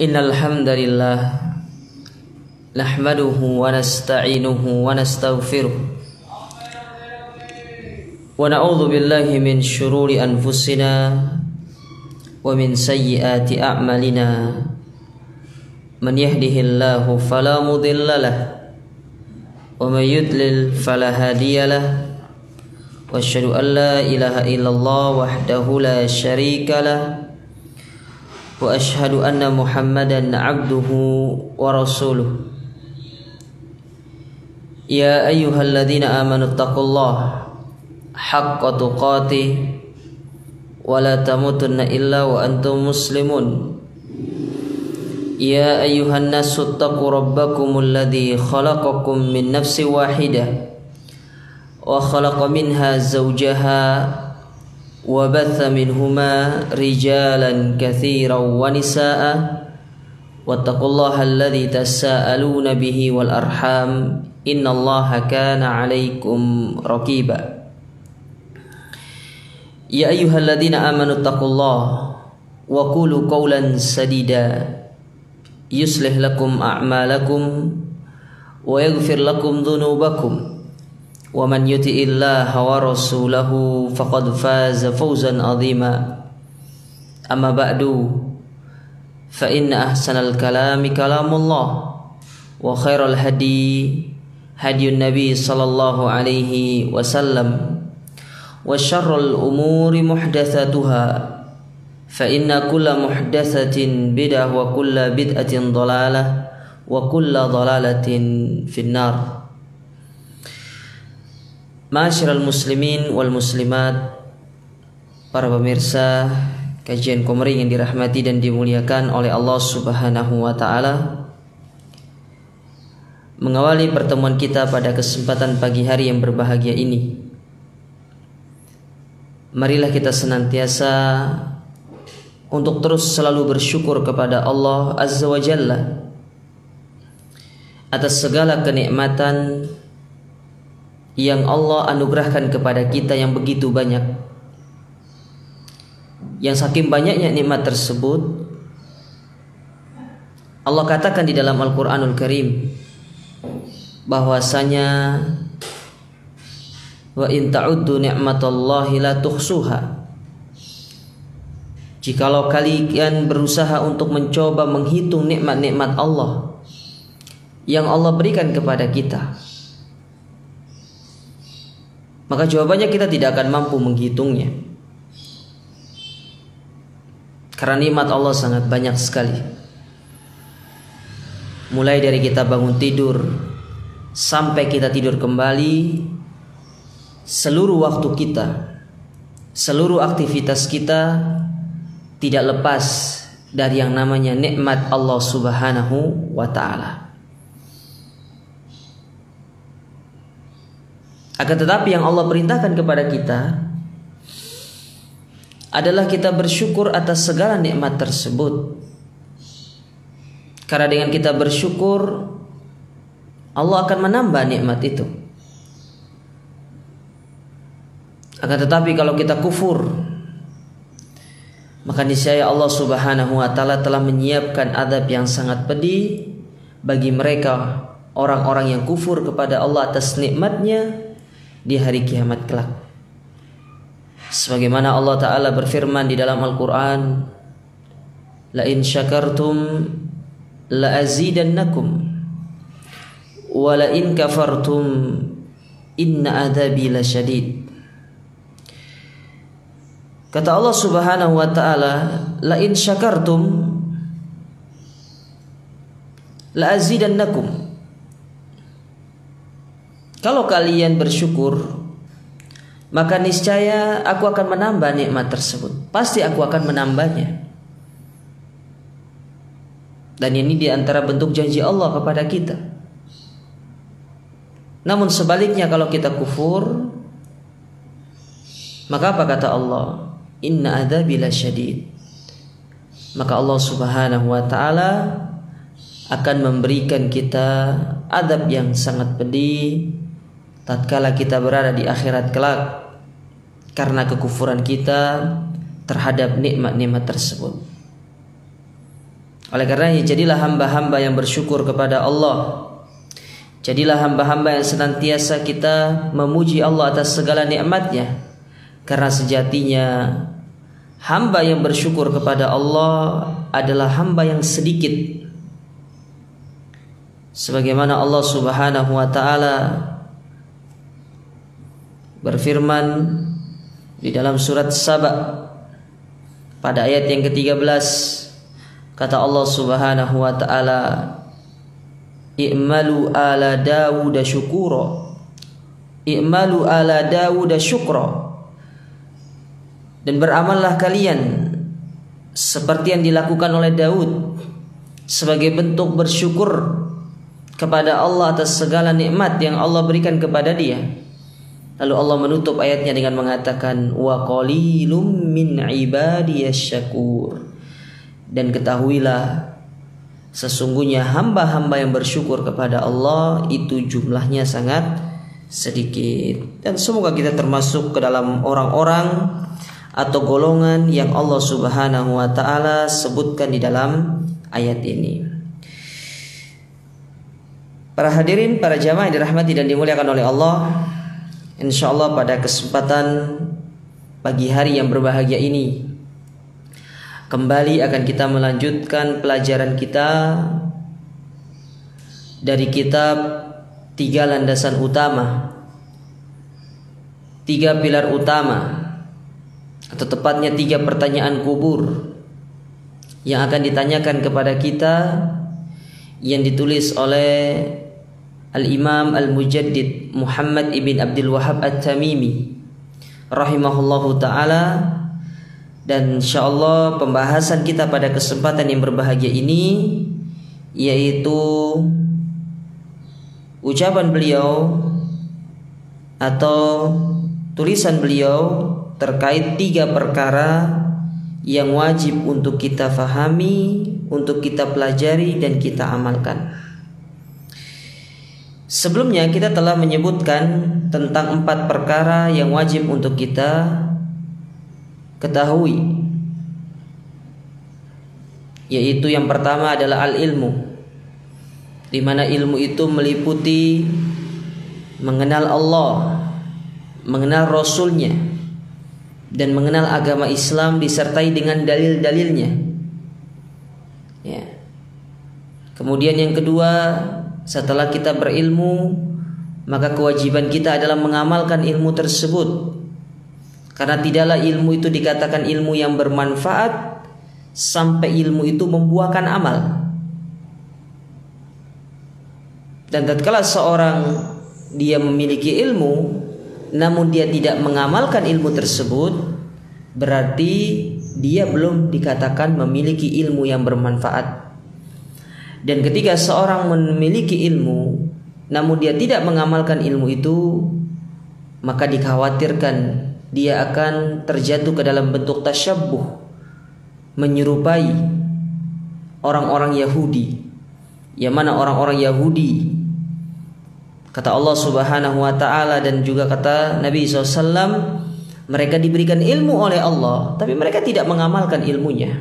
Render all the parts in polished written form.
Innal hamdalillah nahmaduhu wa nasta'inuhu wa nastaghfiruh wa na'udzu billahi min shururi anfusina wa min sayyiati a'malina. Man yahdihillahu fala mudilla lahu wa man yudlil fala hadiya lahu. Wa asyhadu an la ilaha illallah wahdahu la syarika lahu wa asyhadu anna Muhammadan abduhu wa rasuluh. Ya ayyuhalladzina amanu taqullaha haqqa tuqatih wa la tamutunna illa wa antum muslimun. Ya ayyuhan nasu taqu rabbakumul ladzi khalaqakum min nafsin wahidah wa khalaqa minha zawjaha wa batha minhuma rijalan katsiran wa nisaa'a wattaqullaha alladzi tasaaluna bihi wal arham innallaha kana 'alaikum raqiba. Ya ayyuhalladzina amanu taqullaha wa qulu qawlan sadida yuslih lakum a'malakum wa yaghfir lakum dhunubakum wa man yuti'illaha wa rasulahu faqad faza fawzan 'azima. Amma ba'du, fa inna ahsanal kalami kalamullah wa khairal hadi hadiyun nabi sallallahu alaihi wasallam wa syarrul umuri muhdatsatuha fa inna kulla muhdatsatin bid'ah wa kulla bid'atin dhalalah wa kulla dhalalatin finnar. Ma'asyiral muslimin wal muslimat, para pemirsa kajian Komering yang dirahmati dan dimuliakan oleh Allah Subhanahu wa taala. Mengawali pertemuan kita pada kesempatan pagi hari yang berbahagia ini, marilah kita senantiasa untuk terus selalu bersyukur kepada Allah Azza wa Jalla atas segala kenikmatan yang Allah anugerahkan kepada kita yang begitu banyak. Yang saking banyaknya nikmat tersebut, Allah katakan di dalam Al-Quranul Karim bahwasanya wa in ta'uddu ni'matallahi la tuhsuha. Jikalau kalian berusaha untuk mencoba menghitung nikmat-nikmat Allah yang Allah berikan kepada kita, maka jawabannya kita tidak akan mampu menghitungnya. Karena nikmat Allah sangat banyak sekali. Mulai dari kita bangun tidur sampai kita tidur kembali, seluruh waktu kita, seluruh aktivitas kita tidak lepas dari yang namanya nikmat Allah Subhanahu wa ta'ala. Akan tetapi yang Allah perintahkan kepada kita adalah kita bersyukur atas segala nikmat tersebut. Karena dengan kita bersyukur, Allah akan menambah nikmat itu. Akan tetapi kalau kita kufur, maka niscaya Allah Subhanahu wa ta'ala telah menyiapkan azab yang sangat pedih bagi mereka orang-orang yang kufur kepada Allah atas nikmatnya di hari kiamat kelak. Sebagaimana Allah Ta'ala berfirman di dalam Al-Quran, la in syakartum la azidannakum wa la in kafartum inna adzabi lasyadid. Kata Allah Subhanahu wa ta'ala, la in syakartum la azidannakum. Kalau kalian bersyukur, maka niscaya aku akan menambah nikmat tersebut. Pasti aku akan menambahnya. Dan ini di antara bentuk janji Allah kepada kita. Namun sebaliknya kalau kita kufur, maka apa kata Allah? Inna adzabi lasyadid. Maka Allah Subhanahu wa ta'ala akan memberikan kita azab yang sangat pedih tatkala kita berada di akhirat kelak karena kekufuran kita terhadap nikmat-nikmat tersebut. Oleh karenanya jadilah hamba-hamba yang bersyukur kepada Allah. Jadilah hamba-hamba yang senantiasa kita memuji Allah atas segala nikmatnya. Karena sejatinya hamba yang bersyukur kepada Allah adalah hamba yang sedikit. Sebagaimana Allah Subhanahu wa taala berfirman di dalam surat Saba pada ayat yang ke-13, kata Allah Subhanahu wa taala, "I'malu ala Dawud syukura." I'malu ala Dawud syukra. Dan beramallah kalian seperti yang dilakukan oleh Daud sebagai bentuk bersyukur kepada Allah atas segala nikmat yang Allah berikan kepada dia. Lalu Allah menutup ayatnya dengan mengatakan, "Wa qalilum min ibadiyasyakur." Dan ketahuilah sesungguhnya hamba-hamba yang bersyukur kepada Allah itu jumlahnya sangat sedikit. Dan semoga kita termasuk ke dalam orang-orang atau golongan yang Allah Subhanahu wa taala sebutkan di dalam ayat ini. Para hadirin, para jamaah yang dirahmati dan dimuliakan oleh Allah, insyaallah pada kesempatan pagi hari yang berbahagia ini kembali akan kita melanjutkan pelajaran kita dari kitab 3 landasan utama, 3 pilar utama, atau tepatnya 3 pertanyaan kubur yang akan ditanyakan kepada kita, yang ditulis oleh Al-Imam Al-Mujaddid Muhammad ibn Abdul Wahhab At-Tamimi rahimahullahu ta'ala. Dan insyaallah pembahasan kita pada kesempatan yang berbahagia ini yaitu ucapan beliau atau tulisan beliau terkait 3 perkara yang wajib untuk kita fahami, untuk kita pelajari dan kita amalkan. Sebelumnya kita telah menyebutkan tentang 4 perkara yang wajib untuk kita ketahui, yaitu yang pertama adalah al-ilmu, di mana ilmu itu meliputi mengenal Allah, mengenal Rasulnya, dan mengenal agama Islam disertai dengan dalil-dalilnya. Ya. Kemudian yang kedua, setelah kita berilmu, maka kewajiban kita adalah mengamalkan ilmu tersebut. Karena tidaklah ilmu itu dikatakan ilmu yang bermanfaat sampai ilmu itu membuahkan amal. Dan tatkala seorang dia memiliki ilmu namun dia tidak mengamalkan ilmu tersebut, berarti dia belum dikatakan memiliki ilmu yang bermanfaat. Dan ketika seorang memiliki ilmu namun dia tidak mengamalkan ilmu itu, maka dikhawatirkan dia akan terjatuh ke dalam bentuk tasyabbuh, menyerupai orang-orang Yahudi. Yang mana orang-orang Yahudi, kata Allah Subhanahu wa ta'ala dan juga kata Nabi SAW, mereka diberikan ilmu oleh Allah, tapi mereka tidak mengamalkan ilmunya.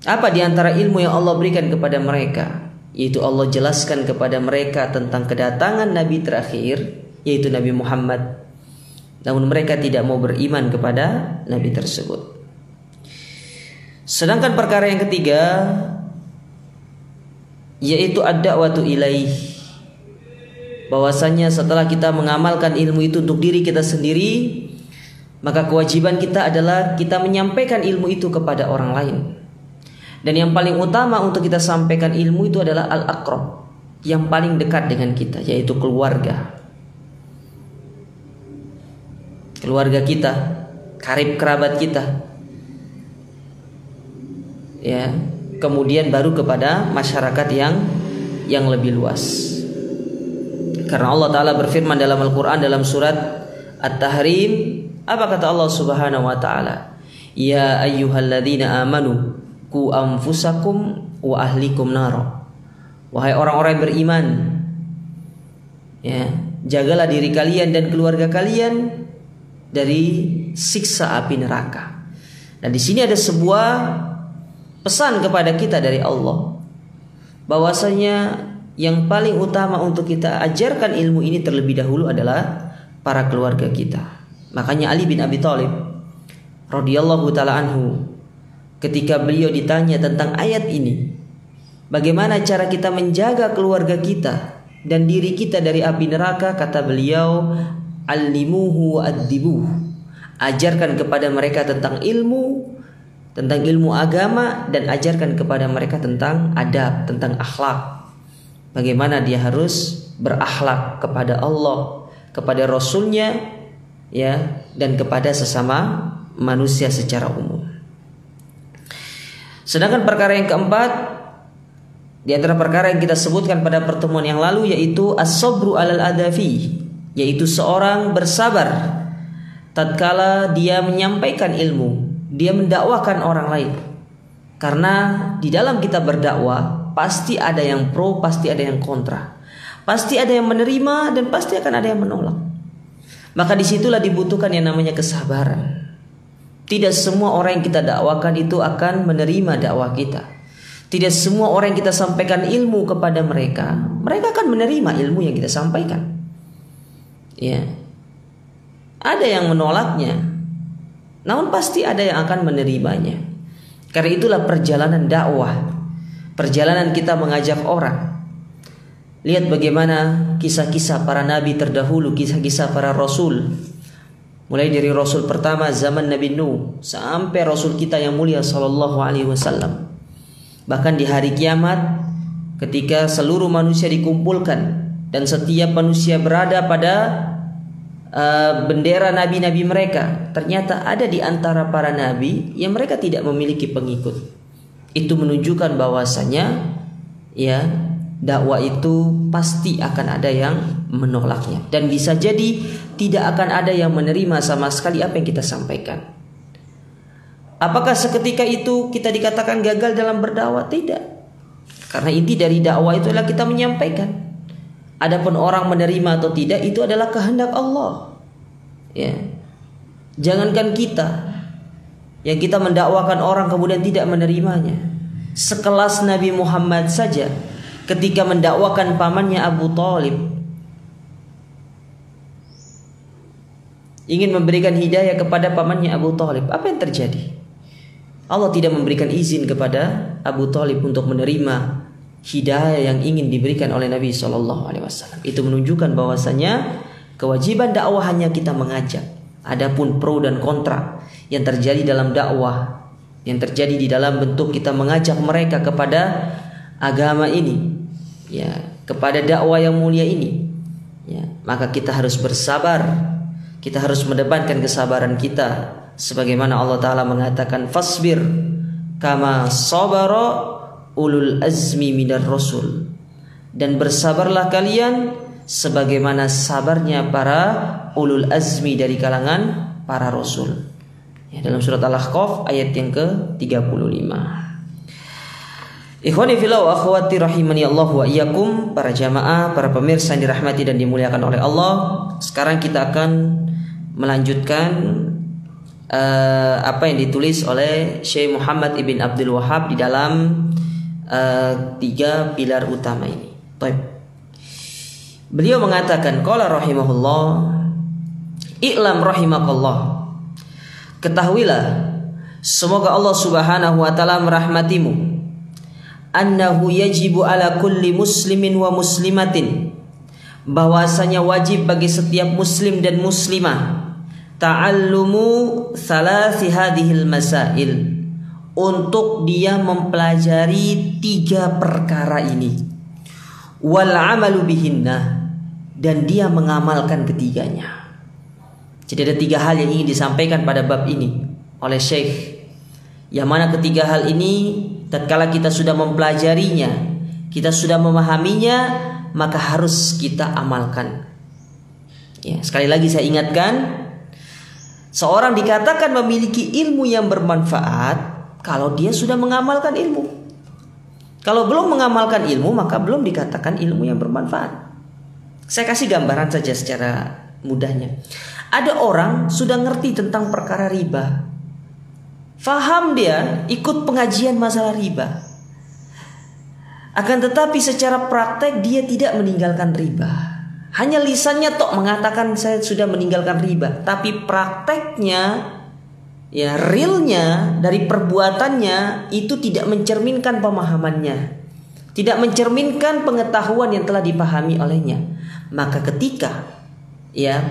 Apa di antara ilmu yang Allah berikan kepada mereka? Yaitu Allah jelaskan kepada mereka tentang kedatangan Nabi terakhir, yaitu Nabi Muhammad. Namun mereka tidak mau beriman kepada Nabi tersebut. Sedangkan perkara yang ketiga, yaitu ad-da'watu ilaih, bahwasanya setelah kita mengamalkan ilmu itu untuk diri kita sendiri, maka kewajiban kita adalah kita menyampaikan ilmu itu kepada orang lain. Dan yang paling utama untuk kita sampaikan ilmu itu adalah al-aqrab, yang paling dekat dengan kita, yaitu keluarga. Keluarga kita, karib kerabat kita. Ya, kemudian baru kepada masyarakat yang lebih luas. Karena Allah Ta'ala berfirman dalam Al-Quran dalam surat At-Tahrim, apa kata Allah Subhanahu wa Ta'ala? Ya ayyuhalladzina amanu ku anfusakum wa ahlikum naro. Wahai orang-orang yang beriman, ya, jagalah diri kalian dan keluarga kalian dari siksa api neraka. Dan di sini ada sebuah pesan kepada kita dari Allah bahwasanya yang paling utama untuk kita ajarkan ilmu ini terlebih dahulu adalah para keluarga kita. Makanya Ali bin Abi Thalib radhiyallahu taala anhu, ketika beliau ditanya tentang ayat ini, bagaimana cara kita menjaga keluarga kita dan diri kita dari api neraka, kata beliau, allimuhu wa'addibuh, ajarkan kepada mereka tentang ilmu agama, dan ajarkan kepada mereka tentang adab, tentang akhlak. Bagaimana dia harus berakhlak kepada Allah, kepada Rasulnya, ya, dan kepada sesama manusia secara umum. Sedangkan perkara yang keempat, di antara perkara yang kita sebutkan pada pertemuan yang lalu, yaitu as-sabru alal adafi, yaitu seorang bersabar tatkala dia menyampaikan ilmu, dia mendakwakan orang lain. Karena di dalam kita berdakwah pasti ada yang pro, pasti ada yang kontra, pasti ada yang menerima dan pasti akan ada yang menolak. Maka disitulah dibutuhkan yang namanya kesabaran. Tidak semua orang yang kita dakwakan itu akan menerima dakwah kita. Tidak semua orang yang kita sampaikan ilmu kepada mereka akan menerima ilmu yang kita sampaikan. Ya, ada yang menolaknya, namun pasti ada yang akan menerimanya. Karena itulah perjalanan dakwah, perjalanan kita mengajak orang. Lihat bagaimana kisah-kisah para nabi terdahulu, kisah-kisah para rasul. Mulai dari rasul pertama zaman Nabi Nuh sampai rasul kita yang mulia sallallahu alaihi wasallam. Bahkan di hari kiamat, ketika seluruh manusia dikumpulkan dan setiap manusia berada pada bendera nabi-nabi mereka, ternyata ada di antara para nabi yang mereka tidak memiliki pengikut. Itu menunjukkan bahwasanya, ya, dakwah itu pasti akan ada yang menolaknya, dan bisa jadi tidak akan ada yang menerima sama sekali apa yang kita sampaikan. Apakah seketika itu kita dikatakan gagal dalam berdakwah? Tidak. Karena inti dari dakwah itu adalah kita menyampaikan. Adapun orang menerima atau tidak itu adalah kehendak Allah. Ya. Jangankan kita, yang kita mendakwakan orang kemudian tidak menerimanya. Sekelas Nabi Muhammad saja ketika mendakwakan pamannya Abu Thalib, ingin memberikan hidayah kepada pamannya Abu Thalib, apa yang terjadi? Allah tidak memberikan izin kepada Abu Thalib untuk menerima hidayah yang ingin diberikan oleh Nabi SAW. Itu menunjukkan bahwasanya kewajiban dakwah hanya kita mengajak. Adapun pro dan kontra yang terjadi dalam dakwah, yang terjadi di dalam bentuk kita mengajak mereka kepada agama ini, ya, kepada dakwah yang mulia ini, ya, maka kita harus bersabar. Kita harus mendepankan kesabaran kita, sebagaimana Allah Ta'ala mengatakan, fasbir kama sabara ulul azmi minar rasul, dan bersabarlah kalian sebagaimana sabarnya para ulul azmi dari kalangan para rasul, ya, dalam surat Al-Ahqaf ayat yang ke-35. Ikhwani fillah wa akhwati rahimani Allah wa iyyakum, para jamaah, para pemirsa yang dirahmati dan dimuliakan oleh Allah. Sekarang kita akan melanjutkan apa yang ditulis oleh Syekh Muhammad ibn Abdul Wahhab di dalam 3 pilar utama ini. Baik. Beliau mengatakan, qala rahimahullah, i'lam rahimakallah, ketahuilah semoga Allah Subhanahu wa taala merahmatimu, annahu yajibu ala kulli muslimin wa muslimatin, bahwasanya wajib bagi setiap muslim dan muslimah, ta'allumu thalathi hadhil masail, untuk dia mempelajari 3 perkara ini, wal amalu bihinna, dan dia mengamalkan ketiganya. Jadi ada 3 hal yang ingin disampaikan pada bab ini oleh Syekh, yang mana ketiga hal ini tatkala kita sudah mempelajarinya, kita sudah memahaminya, maka harus kita amalkan. Ya, sekali lagi saya ingatkan, seorang dikatakan memiliki ilmu yang bermanfaat kalau dia sudah mengamalkan ilmu. Kalau belum mengamalkan ilmu, maka belum dikatakan ilmu yang bermanfaat. Saya kasih gambaran saja secara mudahnya. Ada orang sudah ngerti tentang perkara riba, Faham dia, ikut pengajian masalah riba. Akan tetapi secara praktek dia tidak meninggalkan riba. Hanya lisannya tok mengatakan saya sudah meninggalkan riba, tapi prakteknya, ya realnya dari perbuatannya itu tidak mencerminkan pemahamannya, tidak mencerminkan pengetahuan yang telah dipahami olehnya. Maka ketika ya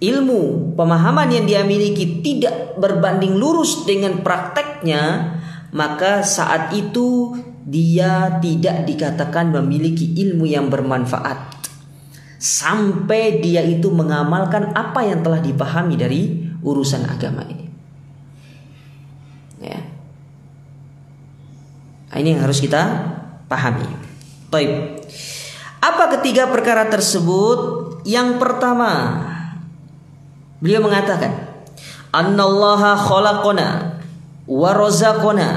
ilmu pemahaman yang dia miliki tidak berbanding lurus dengan prakteknya, maka saat itu dia tidak dikatakan memiliki ilmu yang bermanfaat sampai dia itu mengamalkan apa yang telah dipahami dari urusan agama ini. Ya. Ini yang harus kita pahami. Baik. Apa ketiga perkara tersebut? Yang pertama, beliau mengatakan, "Annallaha khalaqana wa razaqana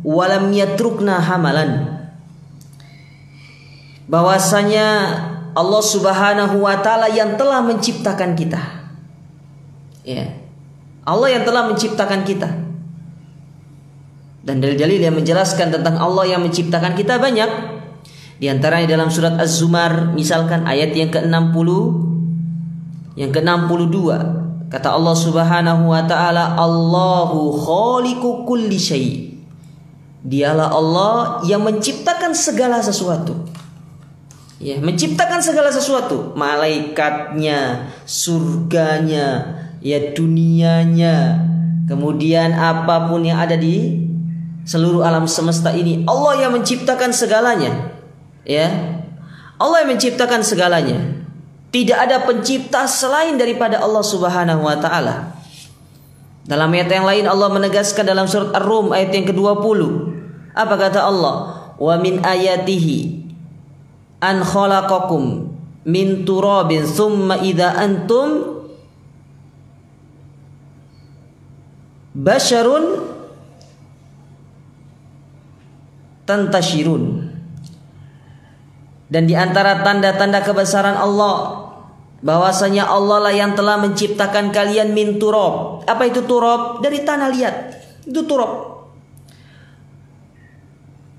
wa lam yatrukna hamalan." Bahwasanya Allah Subhanahu wa taala yang telah menciptakan kita. Ya. Allah yang telah menciptakan kita. Dan dalil-dalil yang menjelaskan tentang Allah yang menciptakan kita banyak. Di antaranya dalam surat Az-Zumar, misalkan ayat yang ke-60, yang ke-62. Kata Allah Subhanahu wa taala, "Allahu khaliqu kulli syai'." Dialah Allah yang menciptakan segala sesuatu. Ya, menciptakan segala sesuatu, malaikatnya, surganya, ya dunianya, kemudian apapun yang ada di seluruh alam semesta ini, Allah yang menciptakan segalanya. Ya, Allah yang menciptakan segalanya. Tidak ada pencipta selain daripada Allah Subhanahu wa taala. Dalam ayat yang lain Allah menegaskan dalam surat Ar-Rum ayat yang ke-20. Apa kata Allah? "Wa min ayatihi an khalaqakum min turabin thumma idza antum basyarun tantashirun." Dan di antara tanda-tanda kebesaran Allah, bahwasanya Allah lah yang telah menciptakan kalian min turab. Apa itu turab? Dari tanah liat. Itu turab.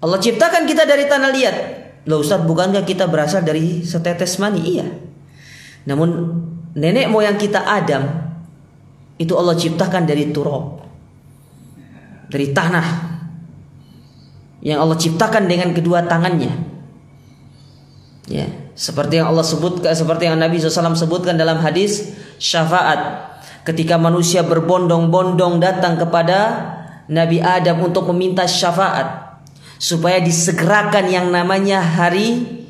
Allah ciptakan kita dari tanah liat. Loh Ustaz, bukankah kita berasal dari setetes mani? Iya. Namun nenek moyang kita Adam itu Allah ciptakan dari turab, dari tanah yang Allah ciptakan dengan kedua tangannya. Ya, seperti yang Allah sebutkan, seperti yang Nabi SAW sebutkan dalam hadis syafaat, ketika manusia berbondong-bondong datang kepada Nabi Adam untuk meminta syafaat supaya disegerakan yang namanya hari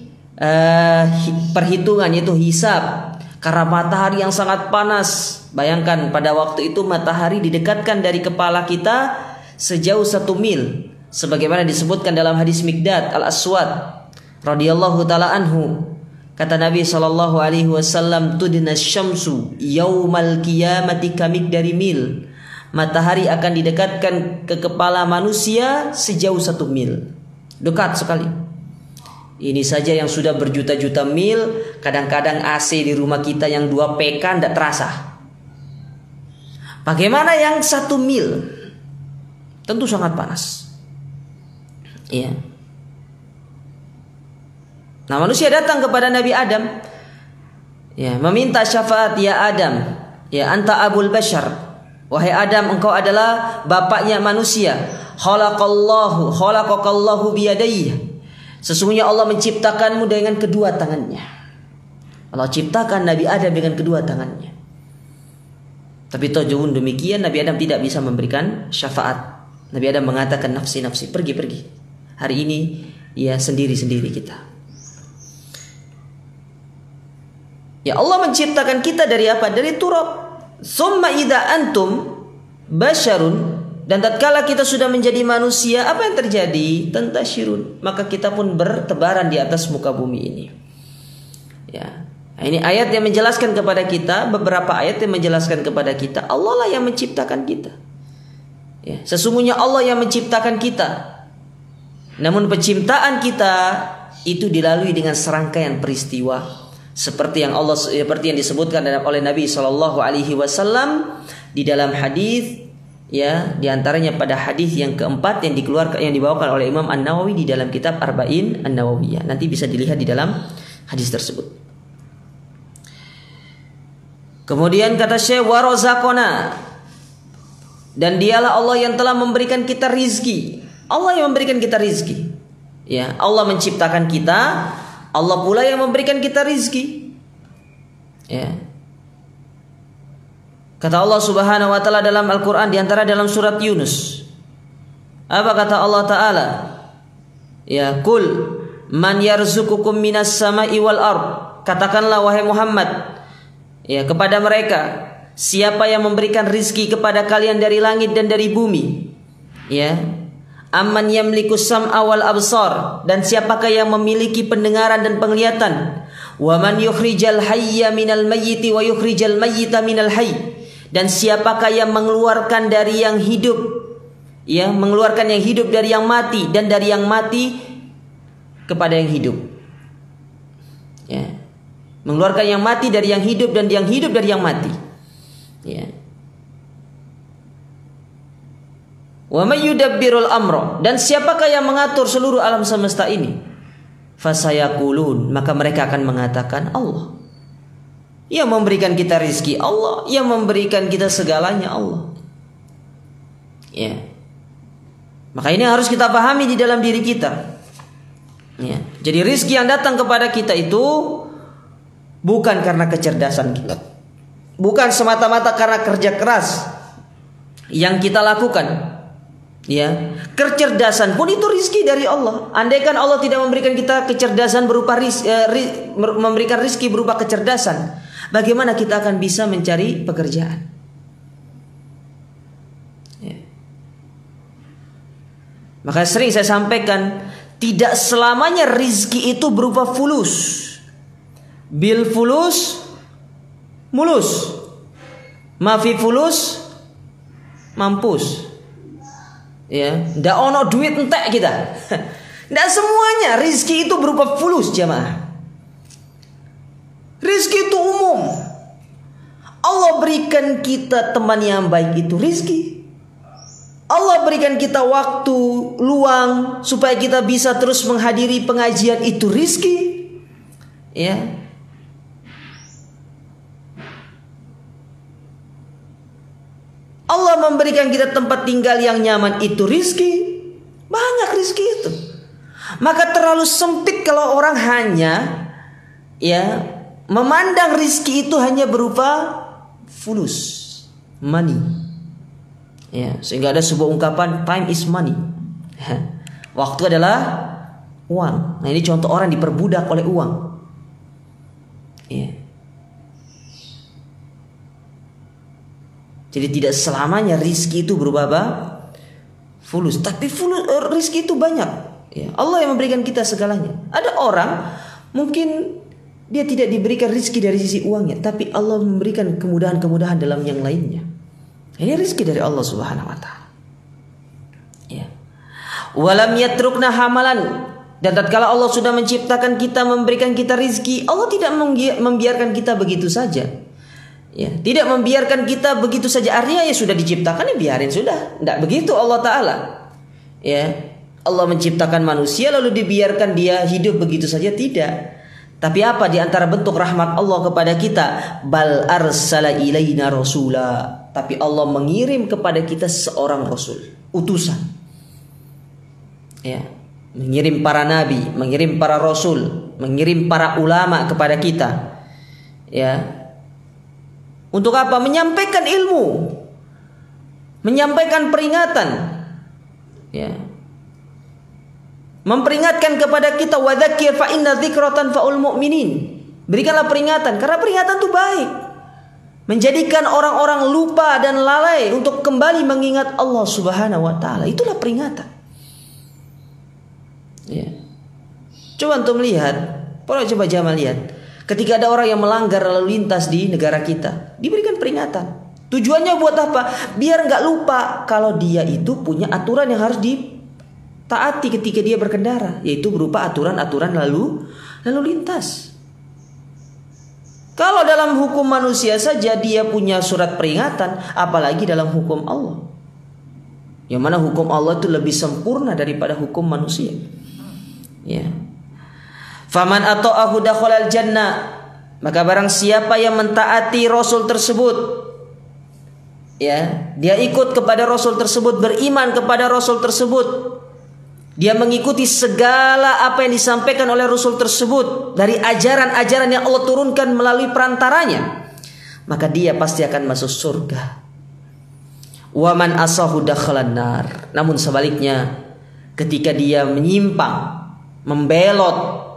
perhitungan, yaitu hisab, karena matahari yang sangat panas. Bayangkan pada waktu itu matahari didekatkan dari kepala kita sejauh 1 mil, sebagaimana disebutkan dalam hadis Miqdad al-Aswad radhiyallahu taala anhu. Kata Nabi sallallahu alaihi wasallam, "Tudna syamsu yaumal qiyamati kamigdari mil." Matahari akan didekatkan ke kepala manusia sejauh 1 mil. Dekat sekali. Ini saja yang sudah berjuta-juta mil. Kadang-kadang AC di rumah kita yang 2 PK tidak terasa. Bagaimana yang 1 mil? Tentu sangat panas. Iya. Nah, manusia datang kepada Nabi Adam, ya, meminta syafaat. "Ya Adam, ya anta abul bashar." Wahai Adam, engkau adalah bapaknya manusia. Khalaqakallahu biyadayhi. Sesungguhnya Allah menciptakanmu dengan kedua tangannya. Allah ciptakan Nabi Adam dengan kedua tangannya. Tapi tojun demikian, Nabi Adam tidak bisa memberikan syafaat. Nabi Adam mengatakan, "Nafsi, pergi. Hari ini ya sendiri-sendiri kita." Ya, Allah menciptakan kita dari apa? Dari turab. Summa idza antum basyarun. Dan tatkala kita sudah menjadi manusia, apa yang terjadi? Tantashirun. Maka kita pun bertebaran di atas muka bumi ini. Ya. Nah, ini ayat yang menjelaskan kepada kita, beberapa ayat yang menjelaskan kepada kita, Allah lah yang menciptakan kita. Ya, sesungguhnya Allah yang menciptakan kita. Namun penciptaan kita itu dilalui dengan serangkaian peristiwa. Seperti yang disebutkan oleh Nabi SAW di dalam hadis, ya, di antaranya pada hadis yang keempat yang dibawakan oleh Imam An-Nawawi di dalam kitab Arba'in An-Nawawiyah. Nanti bisa dilihat di dalam hadis tersebut. Kemudian kata Syekh, wa razaqana, dan dialah Allah yang telah memberikan kita rizki. Allah yang memberikan kita rizki. Ya, Allah menciptakan kita, Allah pula yang memberikan kita rizki. Ya. Kata Allah Subhanahu wa taala dalam Al-Qur'an, di antara dalam surat Yunus. Apa kata Allah taala? Ya, kul man yarzuqukum minas sama'i wal ard. Katakanlah wahai Muhammad, ya, kepada mereka, siapa yang memberikan rizki kepada kalian dari langit dan dari bumi? Ya. Amman yamliku sam'a wal absar, dan siapakah yang memiliki pendengaran dan penglihatan? Wa man yukhrijal hayya minal mayyiti wa yukhrijal mayyita minal hayy, dan siapakah yang mengeluarkan dari yang hidup, ya, mengeluarkan yang hidup dari yang mati, dan dari yang mati kepada yang hidup. Ya. Mengeluarkan yang mati dari yang hidup dan yang hidup dari yang mati. Ya. Wa may yudabbirul amra, dan siapakah yang mengatur seluruh alam semesta ini? Fasayaqulun, maka mereka akan mengatakan Allah. Yang memberikan kita rizki Allah, yang memberikan kita segalanya Allah. Ya. Maka ini harus kita pahami di dalam diri kita. Ya. Jadi rizki yang datang kepada kita itu bukan karena kecerdasan kita, bukan semata-mata karena kerja keras yang kita lakukan. Ya, kecerdasan pun itu rizki dari Allah. Andaikan Allah tidak memberikan kita kecerdasan berupa memberikan rizki berupa kecerdasan, bagaimana kita akan bisa mencari pekerjaan? Ya. Maka sering saya sampaikan, tidak selamanya rizki itu berupa fulus. Bil fulus mulus, mafi fulus mampus. Ya, ndak ono duit entek kita. Ndak semuanya rizki itu berupa fulus, jamaah. Rizki itu umum. Allah berikan kita teman yang baik, itu rizki. Allah berikan kita waktu luang supaya kita bisa terus menghadiri pengajian, itu rizki. Ya. Allah memberikan kita tempat tinggal yang nyaman, itu rizki. Banyak rizki itu. Maka terlalu sempit kalau orang hanya, ya, memandang rizki itu hanya berupa fulus, money. Ya, sehingga ada sebuah ungkapan, time is money. Waktu adalah uang. Nah, ini contoh orang diperbudak oleh uang. Ya. Jadi tidak selamanya rizki itu berupa apa? Fulus. Tapi rizki itu banyak. Ya, Allah yang memberikan kita segalanya. Ada orang mungkin dia tidak diberikan rizki dari sisi uangnya, tapi Allah memberikan kemudahan-kemudahan dalam yang lainnya. Ini rizki dari Allah Subhanahu wa taala. Ya. Walam yatrukna hamalan, dan tatkala Allah sudah menciptakan kita, memberikan kita rizki, Allah tidak membiarkan kita begitu saja. Ya, tidak membiarkan kita begitu saja. Artinya ya sudah diciptakan, ya biarin sudah. Tidak begitu Allah Ta'ala. Ya, Allah menciptakan manusia lalu dibiarkan dia hidup begitu saja, tidak. Tapi apa di antara bentuk rahmat Allah kepada kita? Bal arsala ilaina rasula. Tapi Allah mengirim kepada kita seorang rasul, utusan. Ya, mengirim para nabi, mengirim para rasul, mengirim para ulama kepada kita. Ya. Untuk apa? Menyampaikan ilmu, menyampaikan peringatan, ya, memperingatkan kepada kita, wadzakir fa inna dzikratan faul mu'minin. Berikanlah peringatan, karena peringatan itu baik, menjadikan orang-orang lupa dan lalai untuk kembali mengingat Allah Subhanahu wa taala. Itulah peringatan. Ya. Coba untuk melihat, coba jamaah lihat. Ketika ada orang yang melanggar lalu lintas di negara kita, diberikan peringatan. Tujuannya buat apa? Biar nggak lupa kalau dia itu punya aturan yang harus ditaati ketika dia berkendara, yaitu berupa aturan-aturan lalu lintas. Kalau dalam hukum manusia saja dia punya surat peringatan, apalagi dalam hukum Allah. Yang mana hukum Allah itu lebih sempurna daripada hukum manusia. Ya. Faman ata'ahu dakhalal jannah, maka barang siapa yang mentaati Rasul tersebut, ya, dia ikut kepada Rasul tersebut, beriman kepada Rasul tersebut, dia mengikuti segala apa yang disampaikan oleh Rasul tersebut dari ajaran-ajaran yang Allah turunkan melalui perantaranya, maka dia pasti akan masuk surga. Wa man asahu dakhalan nar. Namun sebaliknya, ketika dia menyimpang, membelot,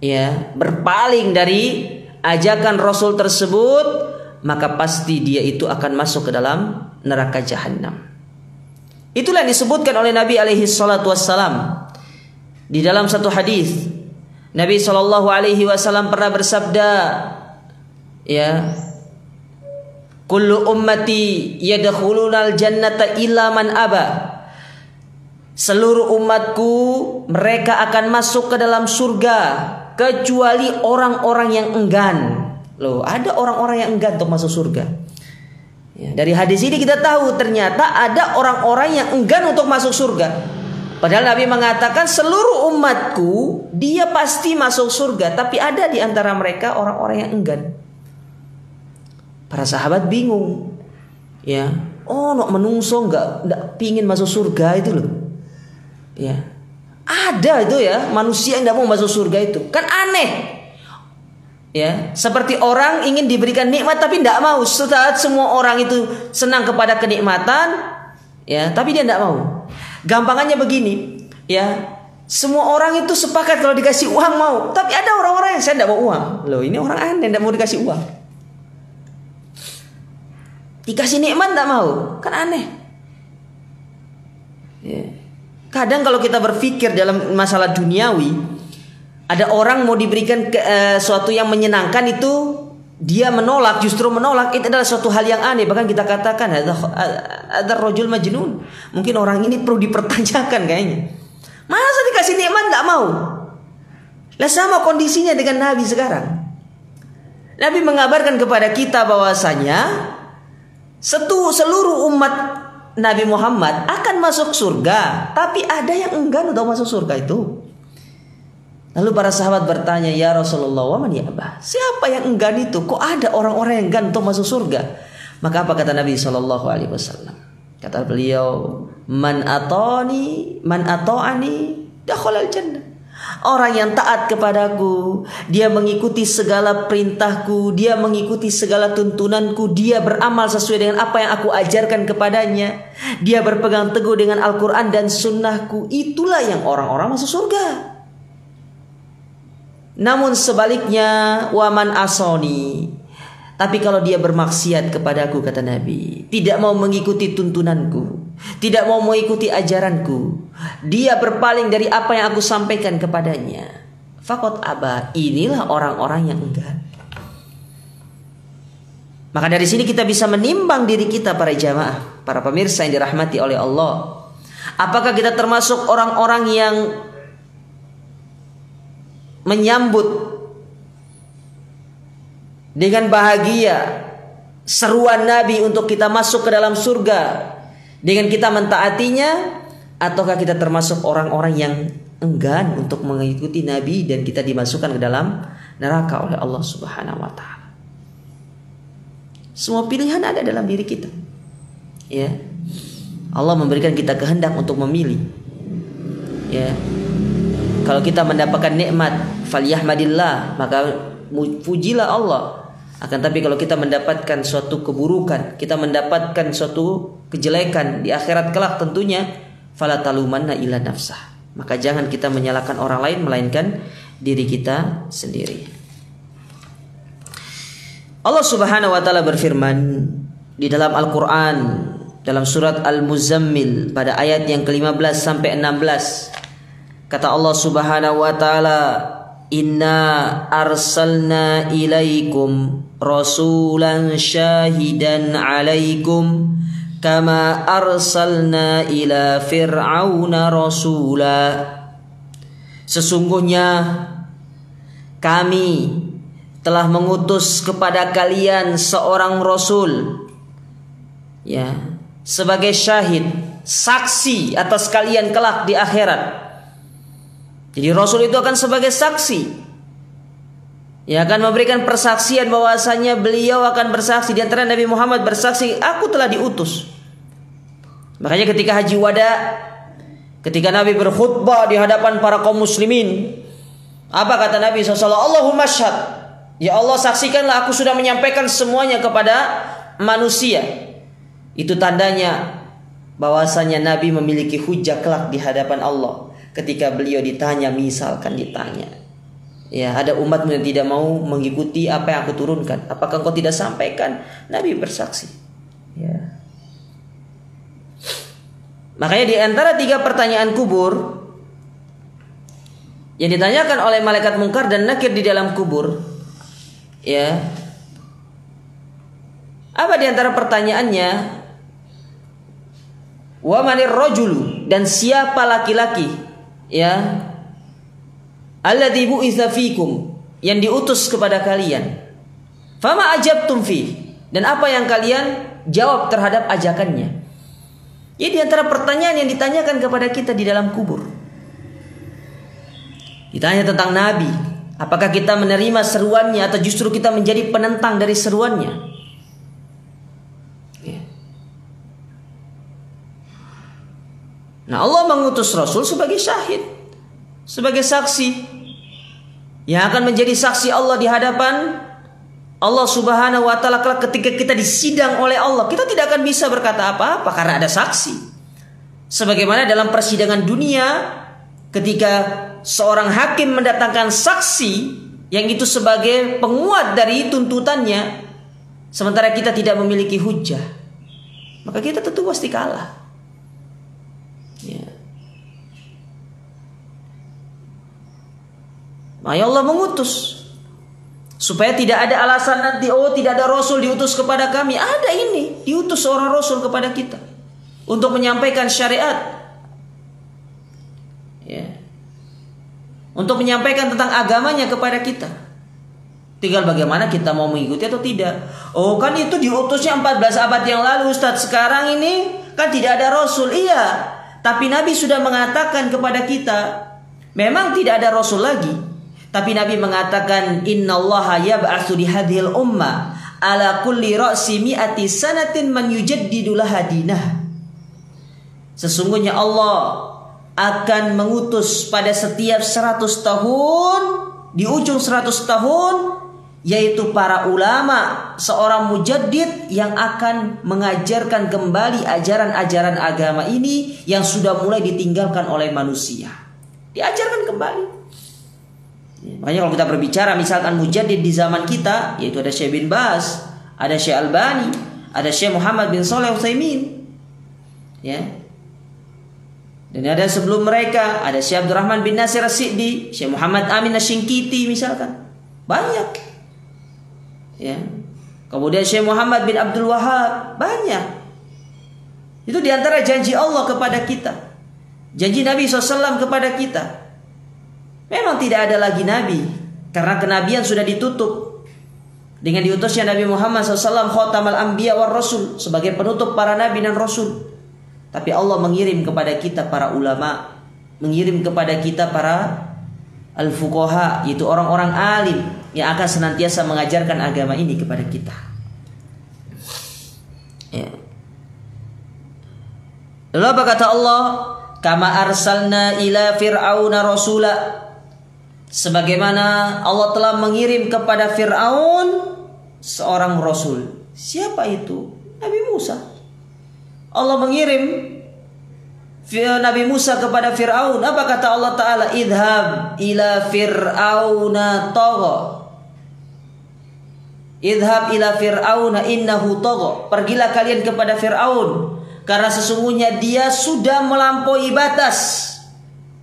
ya, berpaling dari ajakan Rasul tersebut, maka pasti dia itu akan masuk ke dalam neraka jahanam. Itulah yang disebutkan oleh Nabi alaihi salatu wassalam di dalam satu hadis. Nabi sallallahu alaihi wasallam pernah bersabda, ya, kullu ummati yadkhulunal jannata illa man aba. Seluruh umatku mereka akan masuk ke dalam surga kecuali orang-orang yang enggan. Loh, ada orang-orang yang enggan untuk masuk surga. Ya, dari hadis ini kita tahu ternyata ada orang-orang yang enggan untuk masuk surga. Padahal Nabi mengatakan seluruh umatku dia pasti masuk surga, tapi ada di antara mereka orang-orang yang enggan. Para sahabat bingung. Ya, oh, nok menungso enggak pingin masuk surga itu loh. Ya. Ada itu ya, manusia yang tidak mau masuk surga itu. Kan aneh. Ya, seperti orang ingin diberikan nikmat tapi tidak mau. Saat semua orang itu senang kepada kenikmatan, ya, tapi dia tidak mau. Gampangannya begini, ya. Semua orang itu sepakat kalau dikasih uang mau, tapi ada orang-orang yang saya tidak mau uang. Loh, ini orang aneh, tidak mau dikasih uang. Dikasih nikmat tidak mau, kan aneh. Ya. Kadang kalau kita berpikir dalam masalah duniawi, ada orang mau diberikan sesuatu yang menyenangkan itu dia menolak, justru menolak. Itu adalah suatu hal yang aneh. Bahkan kita katakan ada rajul majnun. Mungkin orang ini perlu dipertanyakan kayaknya. Masa dikasih nikmat nggak mau? Lah sama kondisinya dengan Nabi sekarang. Nabi mengabarkan kepada kita bahwasanya seluruh umat Nabi Muhammad akan masuk surga, tapi ada yang enggan untuk masuk surga itu. Lalu para sahabat bertanya, ya Rasulullah, wa man ya'ba? Siapa yang enggan itu? Kok ada orang-orang yang enggan untuk masuk surga? Maka apa kata Nabi SAW? Kata beliau, man ata'ani dakhalal jannah. Orang yang taat kepadaku, dia mengikuti segala perintahku, dia mengikuti segala tuntunanku, dia beramal sesuai dengan apa yang aku ajarkan kepadanya, dia berpegang teguh dengan Al-Quran dan sunnahku, itulah yang orang-orang masuk surga. Namun sebaliknya, waman asoni, tapi kalau dia bermaksiat kepadaku, kata Nabi, tidak mau mengikuti tuntunanku, tidak mau mengikuti ajaranku, dia berpaling dari apa yang aku sampaikan kepadanya, faqad aba, inilah orang-orang yang enggan. Maka dari sini kita bisa menimbang diri kita, para jamaah, para pemirsa yang dirahmati oleh Allah. Apakah kita termasuk orang-orang yang menyambut dengan bahagia seruan Nabi untuk kita masuk ke dalam surga dengan kita mentaatinya, ataukah kita termasuk orang-orang yang enggan untuk mengikuti Nabi dan kita dimasukkan ke dalam neraka oleh Allah Subhanahu wa taala? Semua pilihan ada dalam diri kita. Ya. Allah memberikan kita kehendak untuk memilih. Ya. Kalau kita mendapatkan nikmat, falyahmadillah, maka pujilah Allah. Akan tapi kalau kita mendapatkan suatu keburukan, kita mendapatkan suatu kejelekan di akhirat kelak, tentunya fala talumanna illa nafsah. Maka jangan kita menyalahkan orang lain melainkan diri kita sendiri. Allah Subhanahu wa taala berfirman di dalam Al-Qur'an dalam surat Al-Muzammil pada ayat yang ke-15 sampai 16. Kata Allah Subhanahu wa taala, "Inna arsalna ilaikum rasulan syahidan 'alaikum kama arsalna ila fir'auna rasula." Sesungguhnya kami telah mengutus kepada kalian seorang rasul, ya, sebagai syahid, saksi atas kalian kelak di akhirat. Jadi rasul itu akan sebagai saksi, ya, akan memberikan persaksian bahwasanya beliau akan bersaksi. Di antara Nabi Muhammad bersaksi, aku telah diutus. Makanya ketika haji wada, ketika Nabi berkhutbah di hadapan para kaum muslimin, apa kata Nabi SAW? Allahumma syhad, ya Allah saksikanlah aku sudah menyampaikan semuanya kepada manusia. Itu tandanya bahwasanya Nabi memiliki hujah kelak di hadapan Allah. Ketika beliau ditanya, misalkan ditanya, ya, ada umat yang tidak mau mengikuti apa yang aku turunkan, apakah engkau tidak sampaikan? Nabi bersaksi, ya. Makanya di antara 3 pertanyaan kubur yang ditanyakan oleh malaikat mungkar dan nakir di dalam kubur, ya, apa di antara pertanyaannya? Wa manir rajulu, dan siapa laki-laki, ya, alladzi bu'itsa fikum, yang diutus kepada kalian. Fama ajabtum fi, dan apa yang kalian jawab terhadap ajakannya. Jadi antara pertanyaan yang ditanyakan kepada kita di dalam kubur, ditanya tentang Nabi, apakah kita menerima seruannya atau justru kita menjadi penentang dari seruannya? Ya. Nah, Allah mengutus Rasul sebagai syahid, sebagai saksi, yang akan menjadi saksi Allah di hadapan Allah Subhanahu wa ta'ala. Ketika kita disidang oleh Allah, kita tidak akan bisa berkata apa-apa karena ada saksi. Sebagaimana dalam persidangan dunia, ketika seorang hakim mendatangkan saksi yang itu sebagai penguat dari tuntutannya, sementara kita tidak memiliki hujah, maka kita tentu pasti kalah, ya. Maka Allah mengutus supaya tidak ada alasan nanti, oh tidak ada Rasul diutus kepada kami. Ada, ini diutus seorang Rasul kepada kita untuk menyampaikan syariat, ya, untuk menyampaikan tentang agamanya kepada kita. Tinggal bagaimana kita mau mengikuti atau tidak. Oh kan itu diutusnya 14 abad yang lalu, Ustaz. Sekarang ini kan tidak ada Rasul. Iya, tapi Nabi sudah mengatakan kepada kita, memang tidak ada Rasul lagi, tapi Nabi mengatakan, innallaha yab'atsu li hadhil ummah ala kulli ra'si mi'ati sanatin man yujaddidu laha dinah. Sesungguhnya Allah akan mengutus pada setiap 100 tahun, di ujung 100 tahun, yaitu para ulama, seorang mujaddid yang akan mengajarkan kembali ajaran-ajaran agama ini yang sudah mulai ditinggalkan oleh manusia. Diajarkan kembali. Makanya kalau kita berbicara misalkan mujaddid di zaman kita, yaitu ada Syekh bin Baz, ada Syekh Albani, ada Syekh Muhammad bin Shalih Utsaimin, ya. Dan ada sebelum mereka ada Syekh Abdurrahman bin Nasir As-Sa'di, Syekh Muhammad Amin Asy-Syinkiti misalkan. Banyak. Ya. Kemudian Syekh Muhammad bin Abdul Wahhab, banyak. Itu diantara janji Allah kepada kita, janji Nabi SAW kepada kita. Memang tidak ada lagi Nabi, karena kenabian sudah ditutup dengan diutusnya Nabi Muhammad SAW, Khatamal Anbiya war Rasul, sebagai penutup para Nabi dan Rasul. Tapi Allah mengirim kepada kita para ulama, mengirim kepada kita para al-fuqaha, yaitu orang-orang alim yang akan senantiasa mengajarkan agama ini kepada kita, ya. Lalu apa kata Allah? Kama arsalna ila fir'auna rasula, sebagaimana Allah telah mengirim kepada Fir'aun seorang rasul. Siapa itu? Nabi Musa. Allah mengirim Nabi Musa kepada Fir'aun. Apa kata Allah Ta'ala? Idhab ila fir'auna tagha. Idhab ila fir'auna innahu tagha. Pergilah kalian kepada Fir'aun, karena sesungguhnya dia sudah melampaui batas.